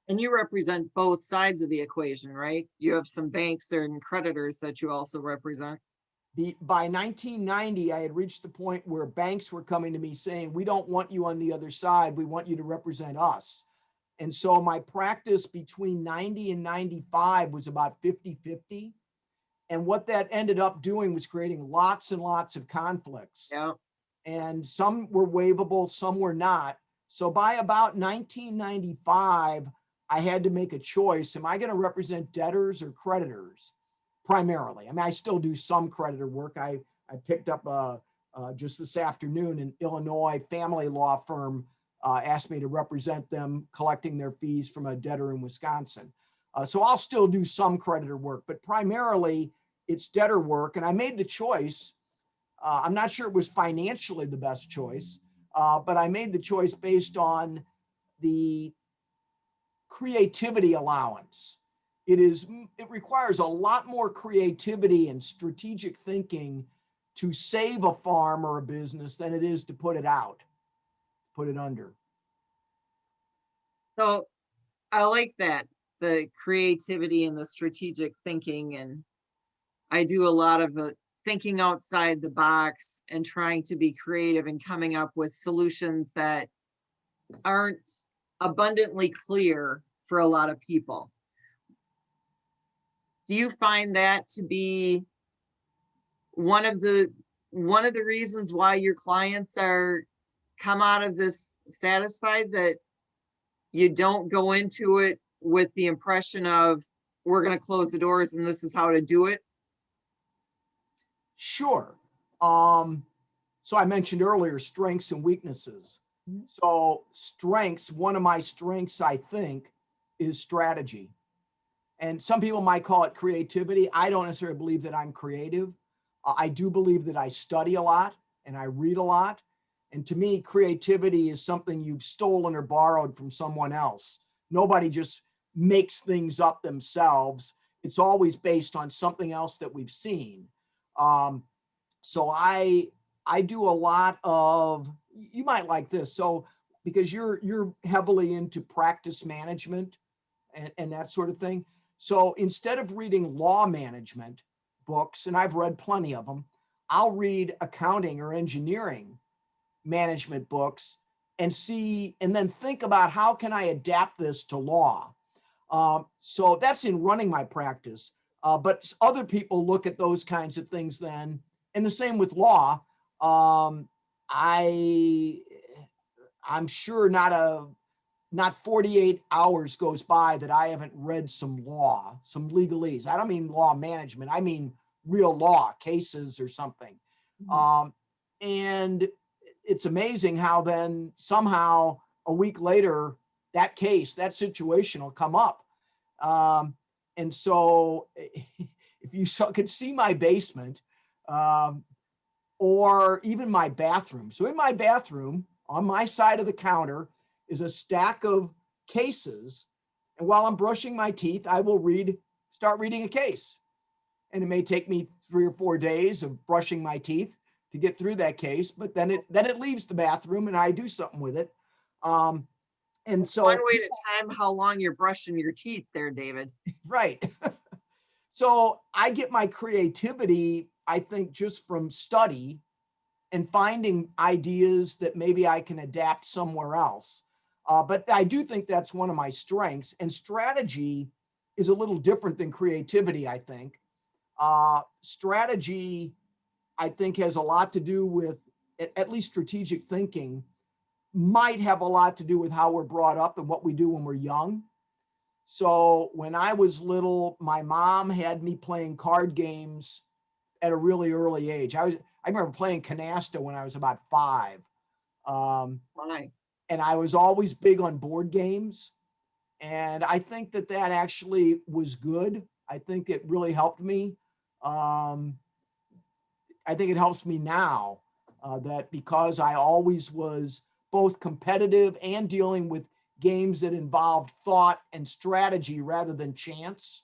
And you represent both sides of the equation, right? You have some banks and creditors that you also represent. By 1990, I had reached the point where banks were coming to me saying, we don't want you on the other side. We want you to represent us. And so my practice between 90 and 95 was about 50-50. And what that ended up doing was creating lots and lots of conflicts. Yeah. And some were waivable, some were not. So by about 1995, I had to make a choice. Am I going to represent debtors or creditors? Primarily. I mean, I still do some creditor work. I picked up just this afternoon an Illinois family law firm asked me to represent them collecting their fees from a debtor in Wisconsin. So I'll still do some creditor work, but primarily it's debtor work. And I made the choice. I'm not sure it was financially the best choice, but I made the choice based on the creativity allowance. It requires a lot more creativity and strategic thinking to save a farm or a business than it is to put it out, put it under. So I like that, the creativity and the strategic thinking. And I do a lot of thinking outside the box and trying to be creative and coming up with solutions that aren't abundantly clear for a lot of people. Do you find that to be one of the reasons why your clients are come out of this satisfied, that you don't go into it with the impression of we're going to close the doors and this is how to do it? Sure. So I mentioned earlier strengths and weaknesses. So strengths, one of my strengths, I think, is strategy. And some people might call it creativity. I don't necessarily believe that I'm creative. I do believe that I study a lot and I read a lot. And to me, creativity is something you've stolen or borrowed from someone else. Nobody just makes things up themselves. It's always based on something else that we've seen. So I do a lot of, you might like this. So because you're heavily into practice management and that sort of thing. So instead of reading law management books, and I've read plenty of them, I'll read accounting or engineering management books and then think about how can I adapt this to law. So that's in running my practice. But other people look at those kinds of things then, and the same with law. I'm sure not 48 hours goes by that I haven't read some law, some legalese. I don't mean law management. I mean real law cases or something. And it's amazing how then somehow a week later, that case, that situation will come up. And so if you could see my basement or even my bathroom. So in my bathroom, on my side of the counter is a stack of cases. And while I'm brushing my teeth, I will start reading a case. And it may take me 3 or 4 days of brushing my teeth to get through that case, but then it leaves the bathroom and I do something with it. And One so, way to time how long you're brushing your teeth there, David. right. So I get my creativity, I think, just from study and finding ideas that maybe I can adapt somewhere else. But I do think that's one of my strengths. And strategy is a little different than creativity, I think. Strategy, I think, has a lot to do with, at least strategic thinking, might have a lot to do with how we're brought up and what we do when we're young. So when I was little, my mom had me playing card games at a really early age. I remember playing canasta when I was about 5. Um, Why? and I was always big on board games. And I think that that actually was good. I think it really helped me. Um, I think it helps me now that because I always was both competitive and dealing with games that involved thought and strategy rather than chance.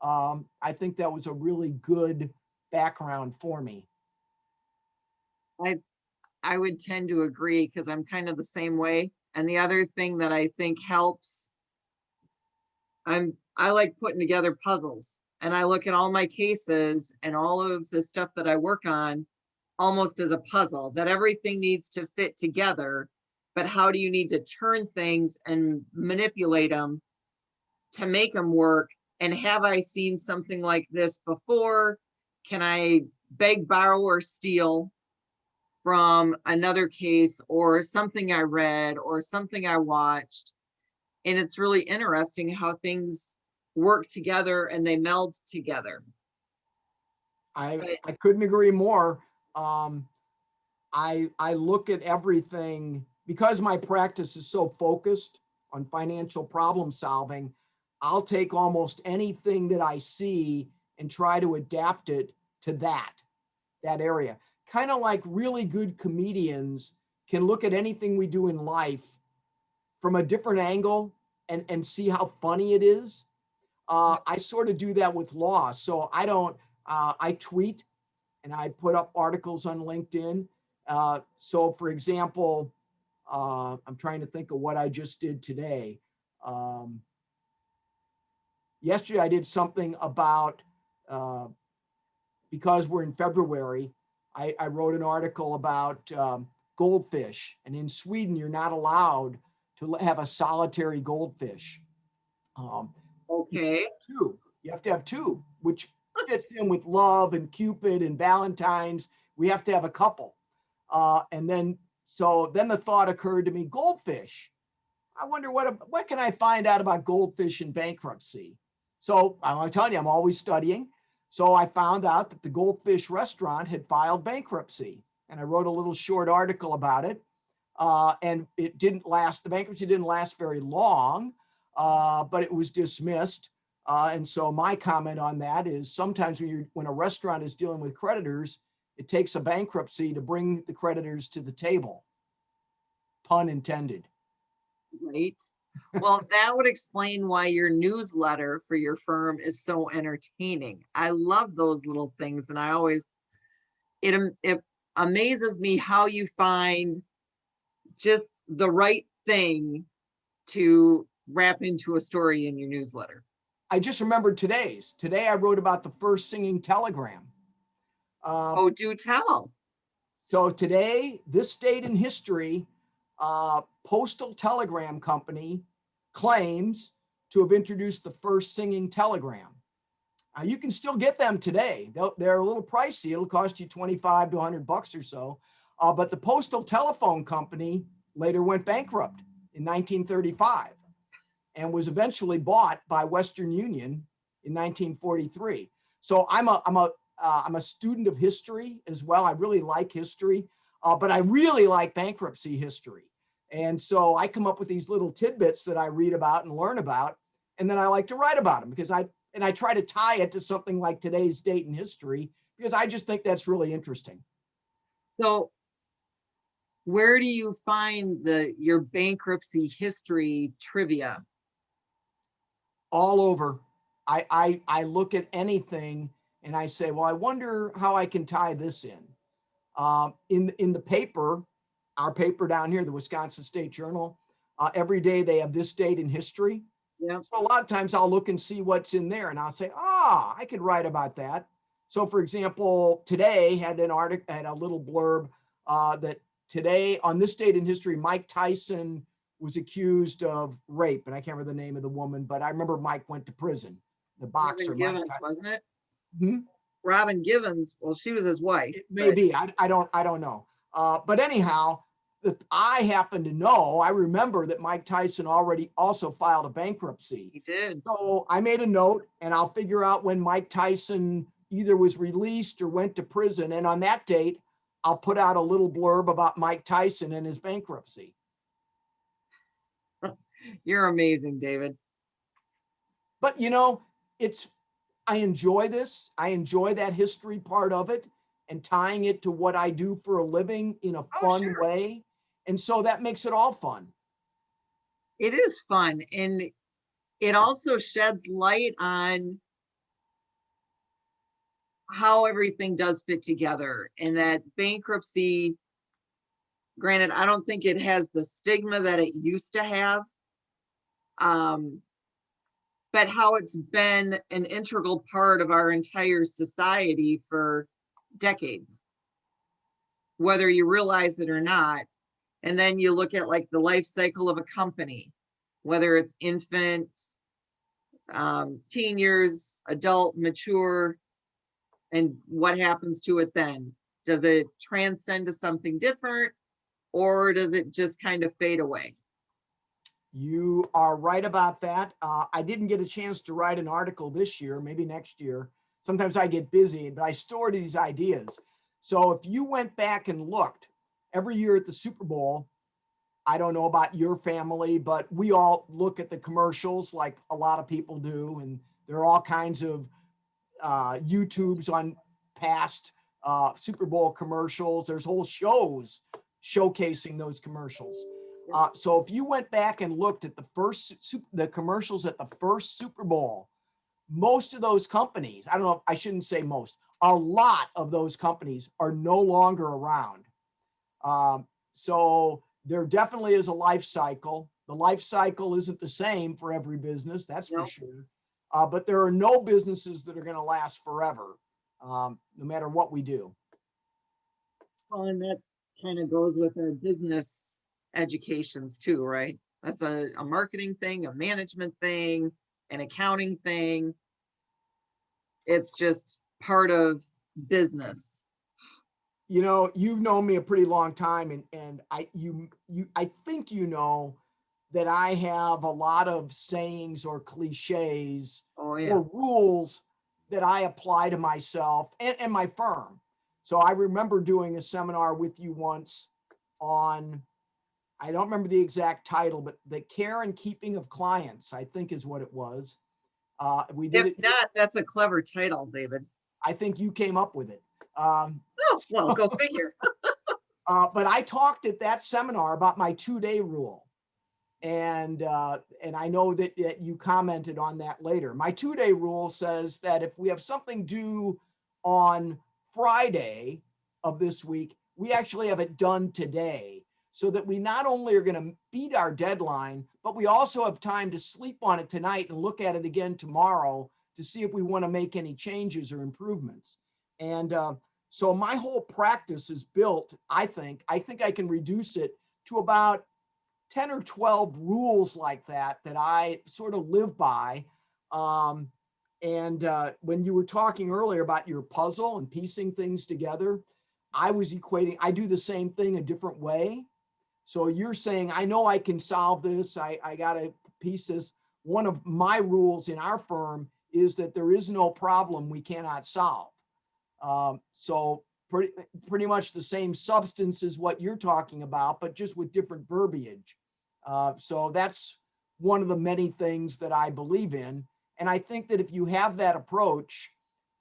I think that was a really good background for me. I I would tend to agree because I'm kind of the same way. And the other thing that I think helps, I like putting together puzzles, and I look at all my cases and all of the stuff that I work on almost as a puzzle, that everything needs to fit together. But how do you need to turn things and manipulate them to make them work? And have I seen something like this before? Can I beg, borrow, or steal from another case or something I read or something I watched? And it's really interesting how things work together and they meld together. But I couldn't agree more. Um, I look at everything because my practice is so focused on financial problem solving. I'll take almost anything that I see and try to adapt it to that area. Kind of like really good comedians can look at anything we do in life from a different angle and see how funny it is. I sort of do that with law. So I don't, I tweet and I put up articles on LinkedIn. So, for example, I'm trying to think of what I just did today. Um, Yesterday, I did something about uh, because we're in February. I wrote an article about goldfish, and in Sweden, you're not allowed to have a solitary goldfish. Um, okay. Two. You have to have two, which fits in with love and Cupid and Valentine's. We have to have a couple. And then, so then the thought occurred to me, goldfish. I wonder what can I find out about goldfish in bankruptcy? So I want to tell you, I'm always studying. So I found out that the Goldfish restaurant had filed bankruptcy, and I wrote a little short article about it. And it didn't last. The bankruptcy didn't last very long, but it was dismissed. And so my comment on that is sometimes when a restaurant is dealing with creditors, it takes a bankruptcy to bring the creditors to the table. Pun intended. Right. Well, that would explain why your newsletter for your firm is so entertaining. I love those little things, and I always, it amazes me how you find just the right thing to wrap into a story in your newsletter. I just remembered today's. Today I wrote about the first singing telegram. Oh, do tell. So today, this date in history, Postal Telegram Company claims to have introduced the first singing telegram. You can still get them today. They're a little pricey. It'll cost you 25 to 100 bucks or so. But the Postal Telephone Company later went bankrupt in 1935 and was eventually bought by Western Union in 1943. So I'm a student of history as well. I really like history, but I really like bankruptcy history. And so I come up with these little tidbits that I read about and learn about, and then I like to write about them because I try to tie it to something like today's date in history because I just think that's really interesting. So where do you find your bankruptcy history trivia? All over. I look at anything and I say, well, I wonder how I can tie this in. In the paper, our paper down here, the Wisconsin State Journal, every day they have this date in history. Yeah. So a lot of times I'll look and see what's in there and I'll say, I could write about that. So for example, today had an article, had a little blurb that today on this date in history, Mike Tyson was accused of rape. And I can't remember the name of the woman, but I remember Mike went to prison, the boxer. Robin Mike Givens, Tyson. wasn't it? Hmm? Robin Givens. Well, she was his wife. It may be. I don't know. But anyhow, I happen to know, I remember that Mike Tyson already also filed a bankruptcy. He did. So I made a note and I'll figure out when Mike Tyson either was released or went to prison. And on that date, I'll put out a little blurb about Mike Tyson and his bankruptcy. You're amazing, David. But you know, I enjoy this. I enjoy that history part of it and tying it to what I do for a living in a fun way. And so that makes it all fun. It is fun. And it also sheds light on how everything does fit together, and that bankruptcy, granted, I don't think it has the stigma that it used to have. But how it's been an integral part of our entire society for decades, whether you realize it or not. And then you look at like the life cycle of a company, whether it's infant, teen years, adult, mature, and what happens to it then. Does it transcend to something different, or does it just kind of fade away? You are right about that. I didn't get a chance to write an article this year, maybe next year. Sometimes I get busy, but I stored these ideas. So if you went back and looked every year at the Super Bowl, I don't know about your family, but we all look at the commercials like a lot of people do. And there are all kinds of YouTubes on past Super Bowl commercials. There's whole shows showcasing those commercials. So if you went back and looked at the commercials at the first Super Bowl, most of those companies, I don't know, I shouldn't say most, a lot of those companies are no longer around. So there definitely is a life cycle. The life cycle isn't the same for every business, that's for sure. But there are no businesses that are going to last forever, no matter what we do. Well, and that kind of goes with our business educations too, right? That's a marketing thing, a management thing, an accounting thing. It's just part of business. You know, you've known me a pretty long time, and I think you know that I have a lot of sayings or cliches or rules that I apply to myself and my firm. So I remember doing a seminar with you once on, I don't remember the exact title, but the care and keeping of clients, I think is what it was. We did If not, that's a clever title, David. I think you came up with it. Well, go figure. But I talked at that seminar about my 2-day rule. And I know that you commented on that later. My 2-day rule says that if we have something due on Friday of this week, we actually have it done today, so that we not only are going to beat our deadline, but we also have time to sleep on it tonight and look at it again tomorrow to see if we want to make any changes or improvements. And so my whole practice is built, I think I can reduce it to about 10 or 12 rules like that I sort of live by. When you were talking earlier about your puzzle and piecing things together, I was equating, I do the same thing a different way. So you're saying, I know I can solve this. I got to piece this. One of my rules in our firm is that there is no problem we cannot solve. So pretty much the same substance as what you're talking about, but just with different verbiage. So that's one of the many things that I believe in. And I think that if you have that approach,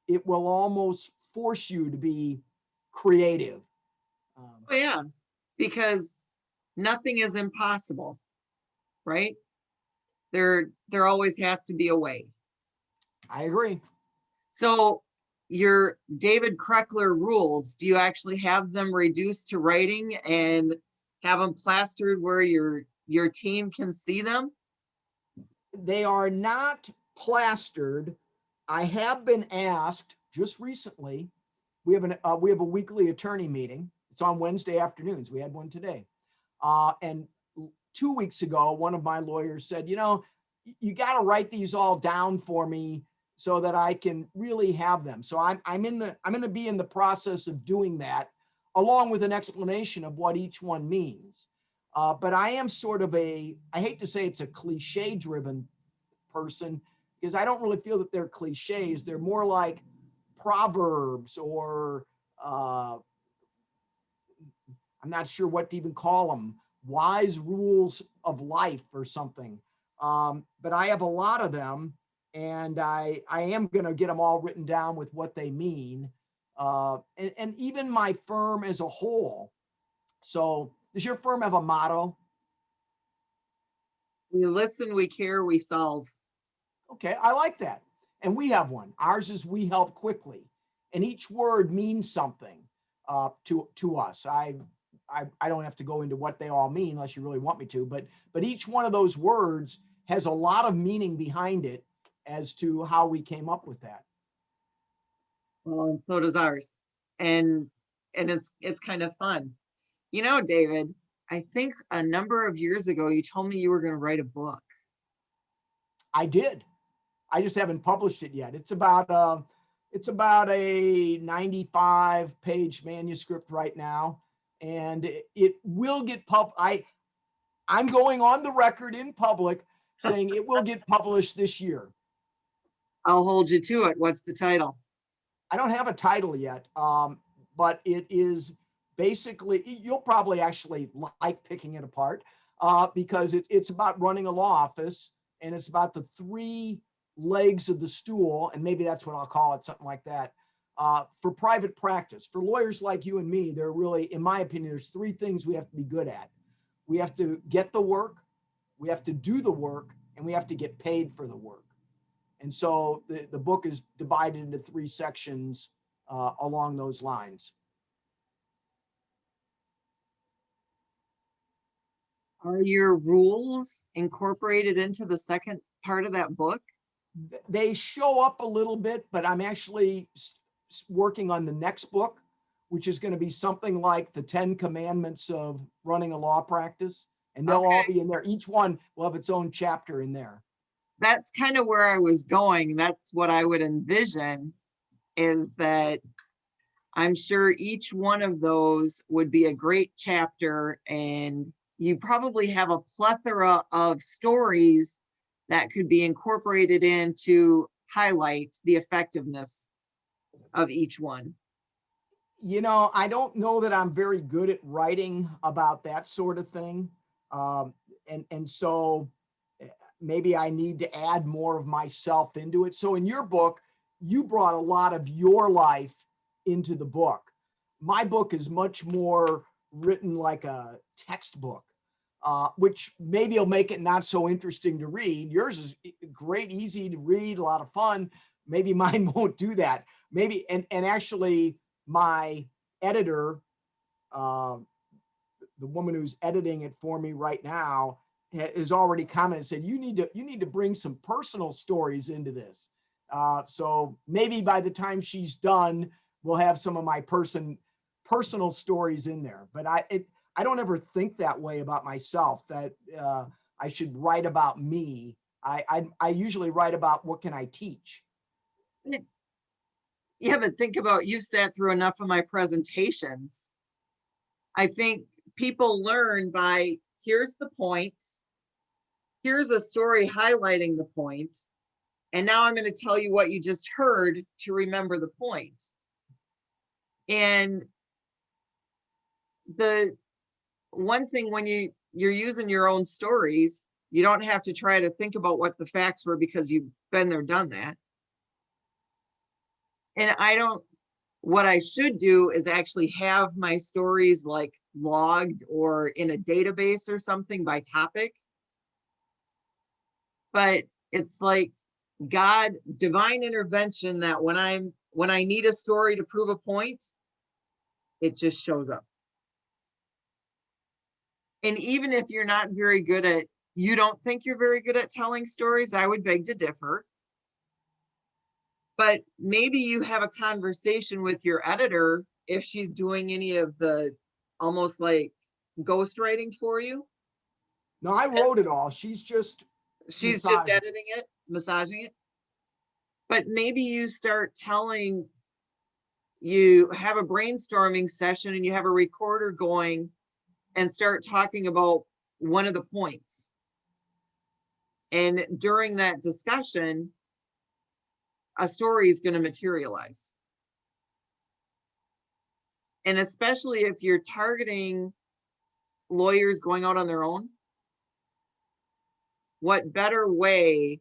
it will almost force you to be creative. Oh, yeah, because nothing is impossible, right? There always has to be a way. I agree. So your David Krekeler rules, do you actually have them reduced to writing and have them plastered where your your team can see them? They are not plastered. I have been asked just recently. We have a weekly attorney meeting. It's on Wednesday afternoons. We had one today. And 2 weeks ago, one of my lawyers said, you know, you got to write these all down for me so that I can really have them. So I'm going to be in the process of doing that, along with an explanation of what each one means. But I am sort of I hate to say it's a cliche driven person, because I don't really feel that they're cliches. They're more like proverbs, or I'm not sure what to even call them, wise rules of life or something. But I have a lot of them, and I am going to get them all written down with what they mean. And even my firm as a whole. So does your firm have a motto? We listen, we care, we solve. Okay, I like that. And we have one. Ours is "we help quickly," and each word means something to us. I don't have to go into what they all mean unless you really want me to, but each one of those words has a lot of meaning behind it as to how we came up with that. Well, and so does ours. And it's kind of fun. You know, David, I think a number of years ago you told me you were going to write a book. I did. I just haven't published it yet. It's about a 95-page manuscript right now, and it will get I'm going on the record in public saying it will get published this year. I'll hold you to it. What's the title? I don't have a title yet, but it is basically, you'll probably actually like picking it apart because it's about running a law office, and it's about the three legs of the stool, and maybe that's what I'll call it, something like that, for private practice. For lawyers like you and me, there are really, in my opinion, there's three things we have to be good at. We have to get the work, we have to do the work, and we have to get paid for the work. And so the book is divided into three sections along those lines. Are your rules incorporated into the second part of that book? They show up a little bit, but I'm actually working on the next book, which is going to be something like the 10 commandments of running a law practice. And they'll all be in there. Each one will have its own chapter in there. That's kind of where I was going. That's what I would envision, is that I'm sure each one of those would be a great chapter, and you probably have a plethora of stories that could be incorporated in to highlight the effectiveness of each one. You know, I don't know that I'm very good at writing about that sort of thing. And so maybe I need to add more of myself into it. So in your book, you brought a lot of your life into the book. My book is much more written like a textbook, which maybe will make it not so interesting to read. Yours is great, easy to read, a lot of fun. Maybe mine won't do that. Maybe, and actually my editor, the woman who's editing it for me right now, has already commented, said, you need to bring some personal stories into this. So maybe by the time she's done, we'll have some of my personal stories in there. But I don't ever think that way about myself, that I should write about me. I usually write about what can I teach. Yeah, but think about, you've sat through enough of my presentations. I think people learn by, here's the point, here's a story highlighting the point, and now I'm going to tell you what you just heard to remember the point. And the one thing, when you're using your own stories, you don't have to try to think about what the facts were, because you've been there, done that. And what I should do is actually have my stories like logged or in a database or something by topic. But it's like God, divine intervention, that when I need a story to prove a point, it just shows up. And even if you're not very good at, you don't think you're very good at telling stories, I would beg to differ. But maybe you have a conversation with your editor if she's doing any of the almost like ghostwriting for you. No, I wrote it all. She's just massaging. Editing it, massaging it. But maybe you start telling, you have a brainstorming session and you have a recorder going and start talking about one of the points. And during that discussion, a story is going to materialize. And especially if you're targeting lawyers going out on their own, what better way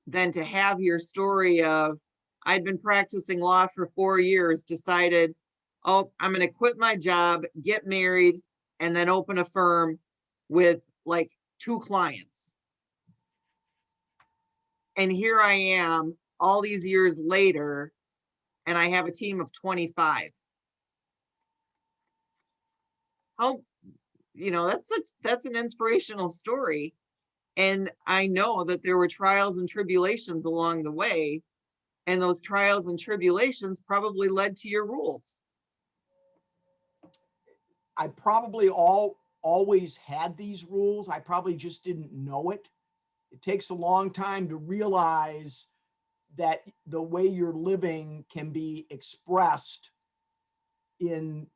than to have your story of, I'd been practicing law for 4 years, decided, oh, I'm going to quit my job, get married, and then open a firm with like 2 clients. And here I am all these years later, and I have a team of 25. How, that's an inspirational story. And I know that there were trials and tribulations along the way, and those trials and tribulations probably led to your rules. I probably always had these rules. I probably just didn't know it. It takes a long time to realize that the way you're living can be expressed in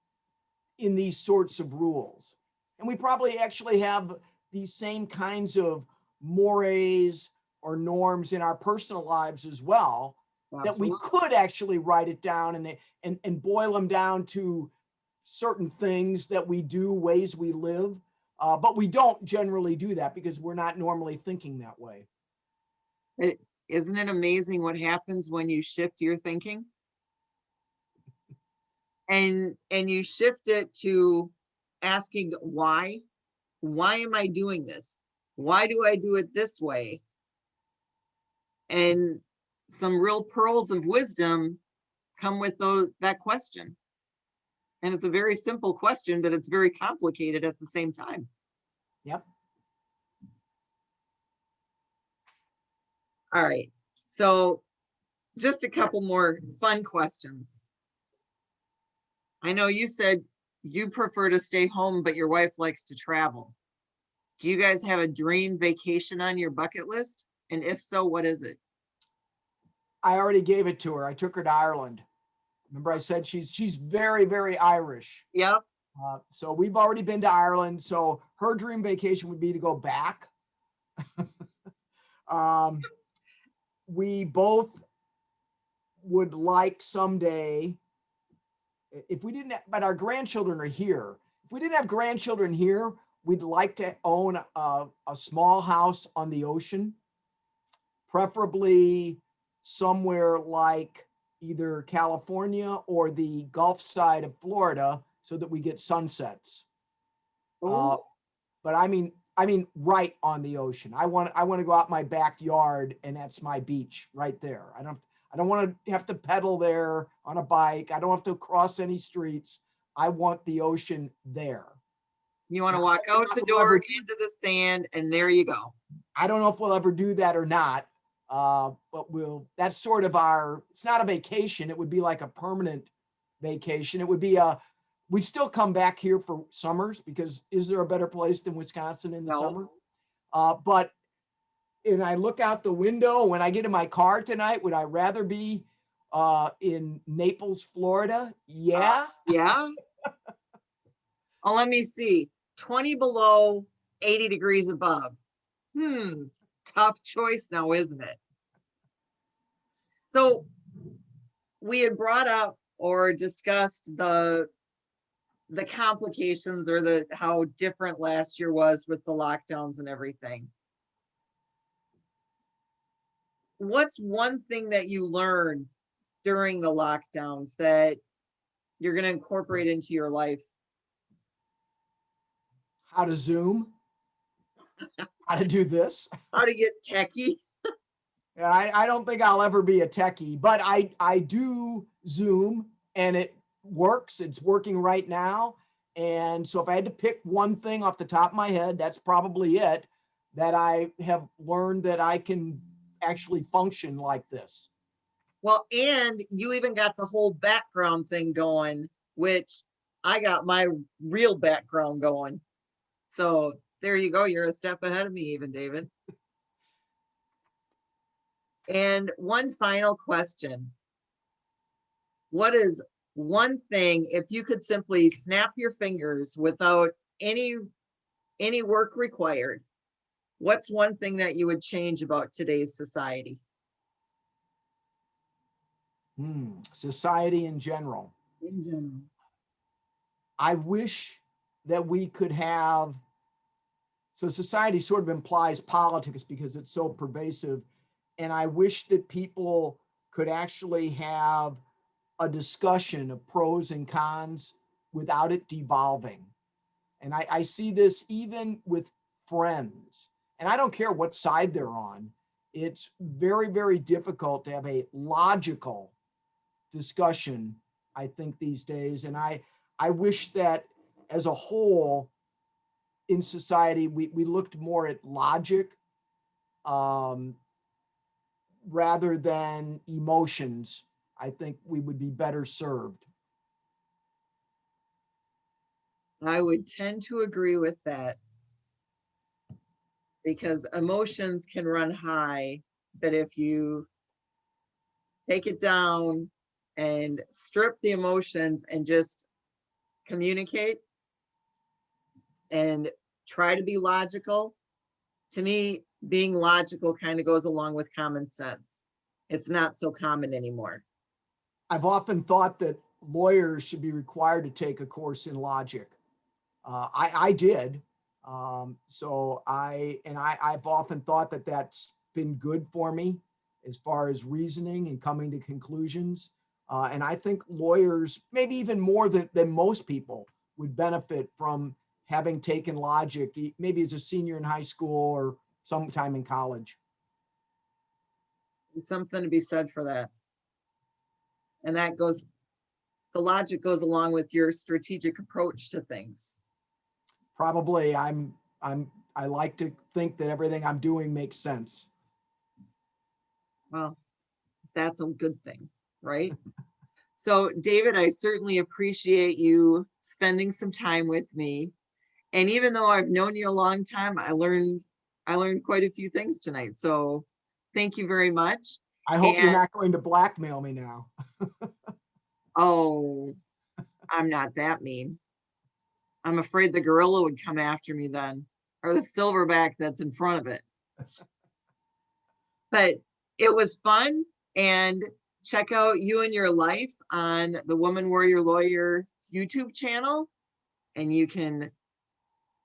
these sorts of rules. And we probably actually have these same kinds of mores or norms in our personal lives as well. Absolutely. That we could actually write it down and boil them down to certain things that we do, ways we live. But we don't generally do that because we're not normally thinking that way. Isn't it amazing what happens when you shift your thinking? And you shift it to asking why am I doing this? Why do I do it this way? And some real pearls of wisdom come with that question. And it's a very simple question, but it's very complicated at the same time. Yep. All right. So just a couple more fun questions. I know you said you prefer to stay home, but your wife likes to travel. Do you guys have a dream vacation on your bucket list? And if so, what is it? I already gave it to her. I took her to Ireland. Remember I said she's very, very Irish. Yep. So we've already been to Ireland. So her dream vacation would be to go back. We both would like someday, if we didn't, but our grandchildren are here. If we didn't have grandchildren here, we'd like to own a small house on the ocean, preferably somewhere like either California or the Gulf side of Florida so that we get sunsets. But I mean, right on the ocean. I want to go out my backyard and that's my beach right there. I don't want to have to pedal there on a bike. I don't have to cross any streets. I want the ocean there. You want to walk out the door into the sand and there you go. I don't know if we'll ever do that or not. But that's sort of it's not a vacation. It would be like a permanent vacation. It would be we'd still come back here for summers because is there a better place than Wisconsin in the summer? But I look out the window when I get in my car tonight, would I rather be in Naples, Florida? Yeah. Yeah. Oh, let me see. 20 below, 80 degrees above. Tough choice now, isn't it? So we had brought up or discussed the complications or how different last year was with the lockdowns and everything. What's one thing that you learned during the lockdowns that you're going to incorporate into your life? How to Zoom, how to do this, how to get techie. I don't think I'll ever be a techie, but I do Zoom and it works. It's working right now. And so if I had to pick one thing off the top of my head, that's probably it, that I have learned that I can actually function like this. Well, and you even got the whole background thing going, which I got my real background going. So there you go. You're a step ahead of me even, David. And one final question. What is one thing, if you could simply snap your fingers without any work required, what's one thing that you would change about today's society? Society in general. In general. I wish that we could have, so society sort of implies politics because it's so pervasive. And I wish that people could actually have a discussion of pros and cons without it devolving. And I see this even with friends, and I don't care what side they're on. It's very, very difficult to have a logical discussion, I think, these days. And I wish that as a whole in society, we looked more at logic rather than emotions. I think we would be better served. I would tend to agree with that, because emotions can run high, but if you take it down and strip the emotions and just communicate and try to be logical, to me, being logical kind of goes along with common sense. It's not so common anymore. I've often thought that lawyers should be required to take a course in logic. I did. I've often thought that that's been good for me as far as reasoning and coming to conclusions. And I think lawyers, maybe even more than most people, would benefit from having taken logic, maybe as a senior in high school or sometime in college. It's something to be said for that. And that goes, the logic goes along with your strategic approach to things. Probably I like to think that everything I'm doing makes sense. Well, that's a good thing, right? So, David, I certainly appreciate you spending some time with me. And even though I've known you a long time, I learned quite a few things tonight. So, thank you very much. I hope you're And not going to blackmail me now. oh, I'm not that mean. I'm afraid the gorilla would come after me then, or the silverback that's in front of it. But it was fun, and check out You and Your Life on the Woman Warrior Lawyer YouTube channel, and you can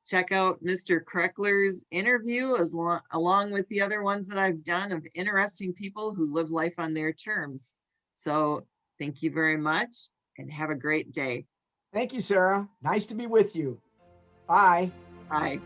check out Mr. Krekeler's interview along with the other ones that I've done of interesting people who live life on their terms. So thank you very much and have a great day. Thank you, Sarah. Nice to be with you. Bye. Bye.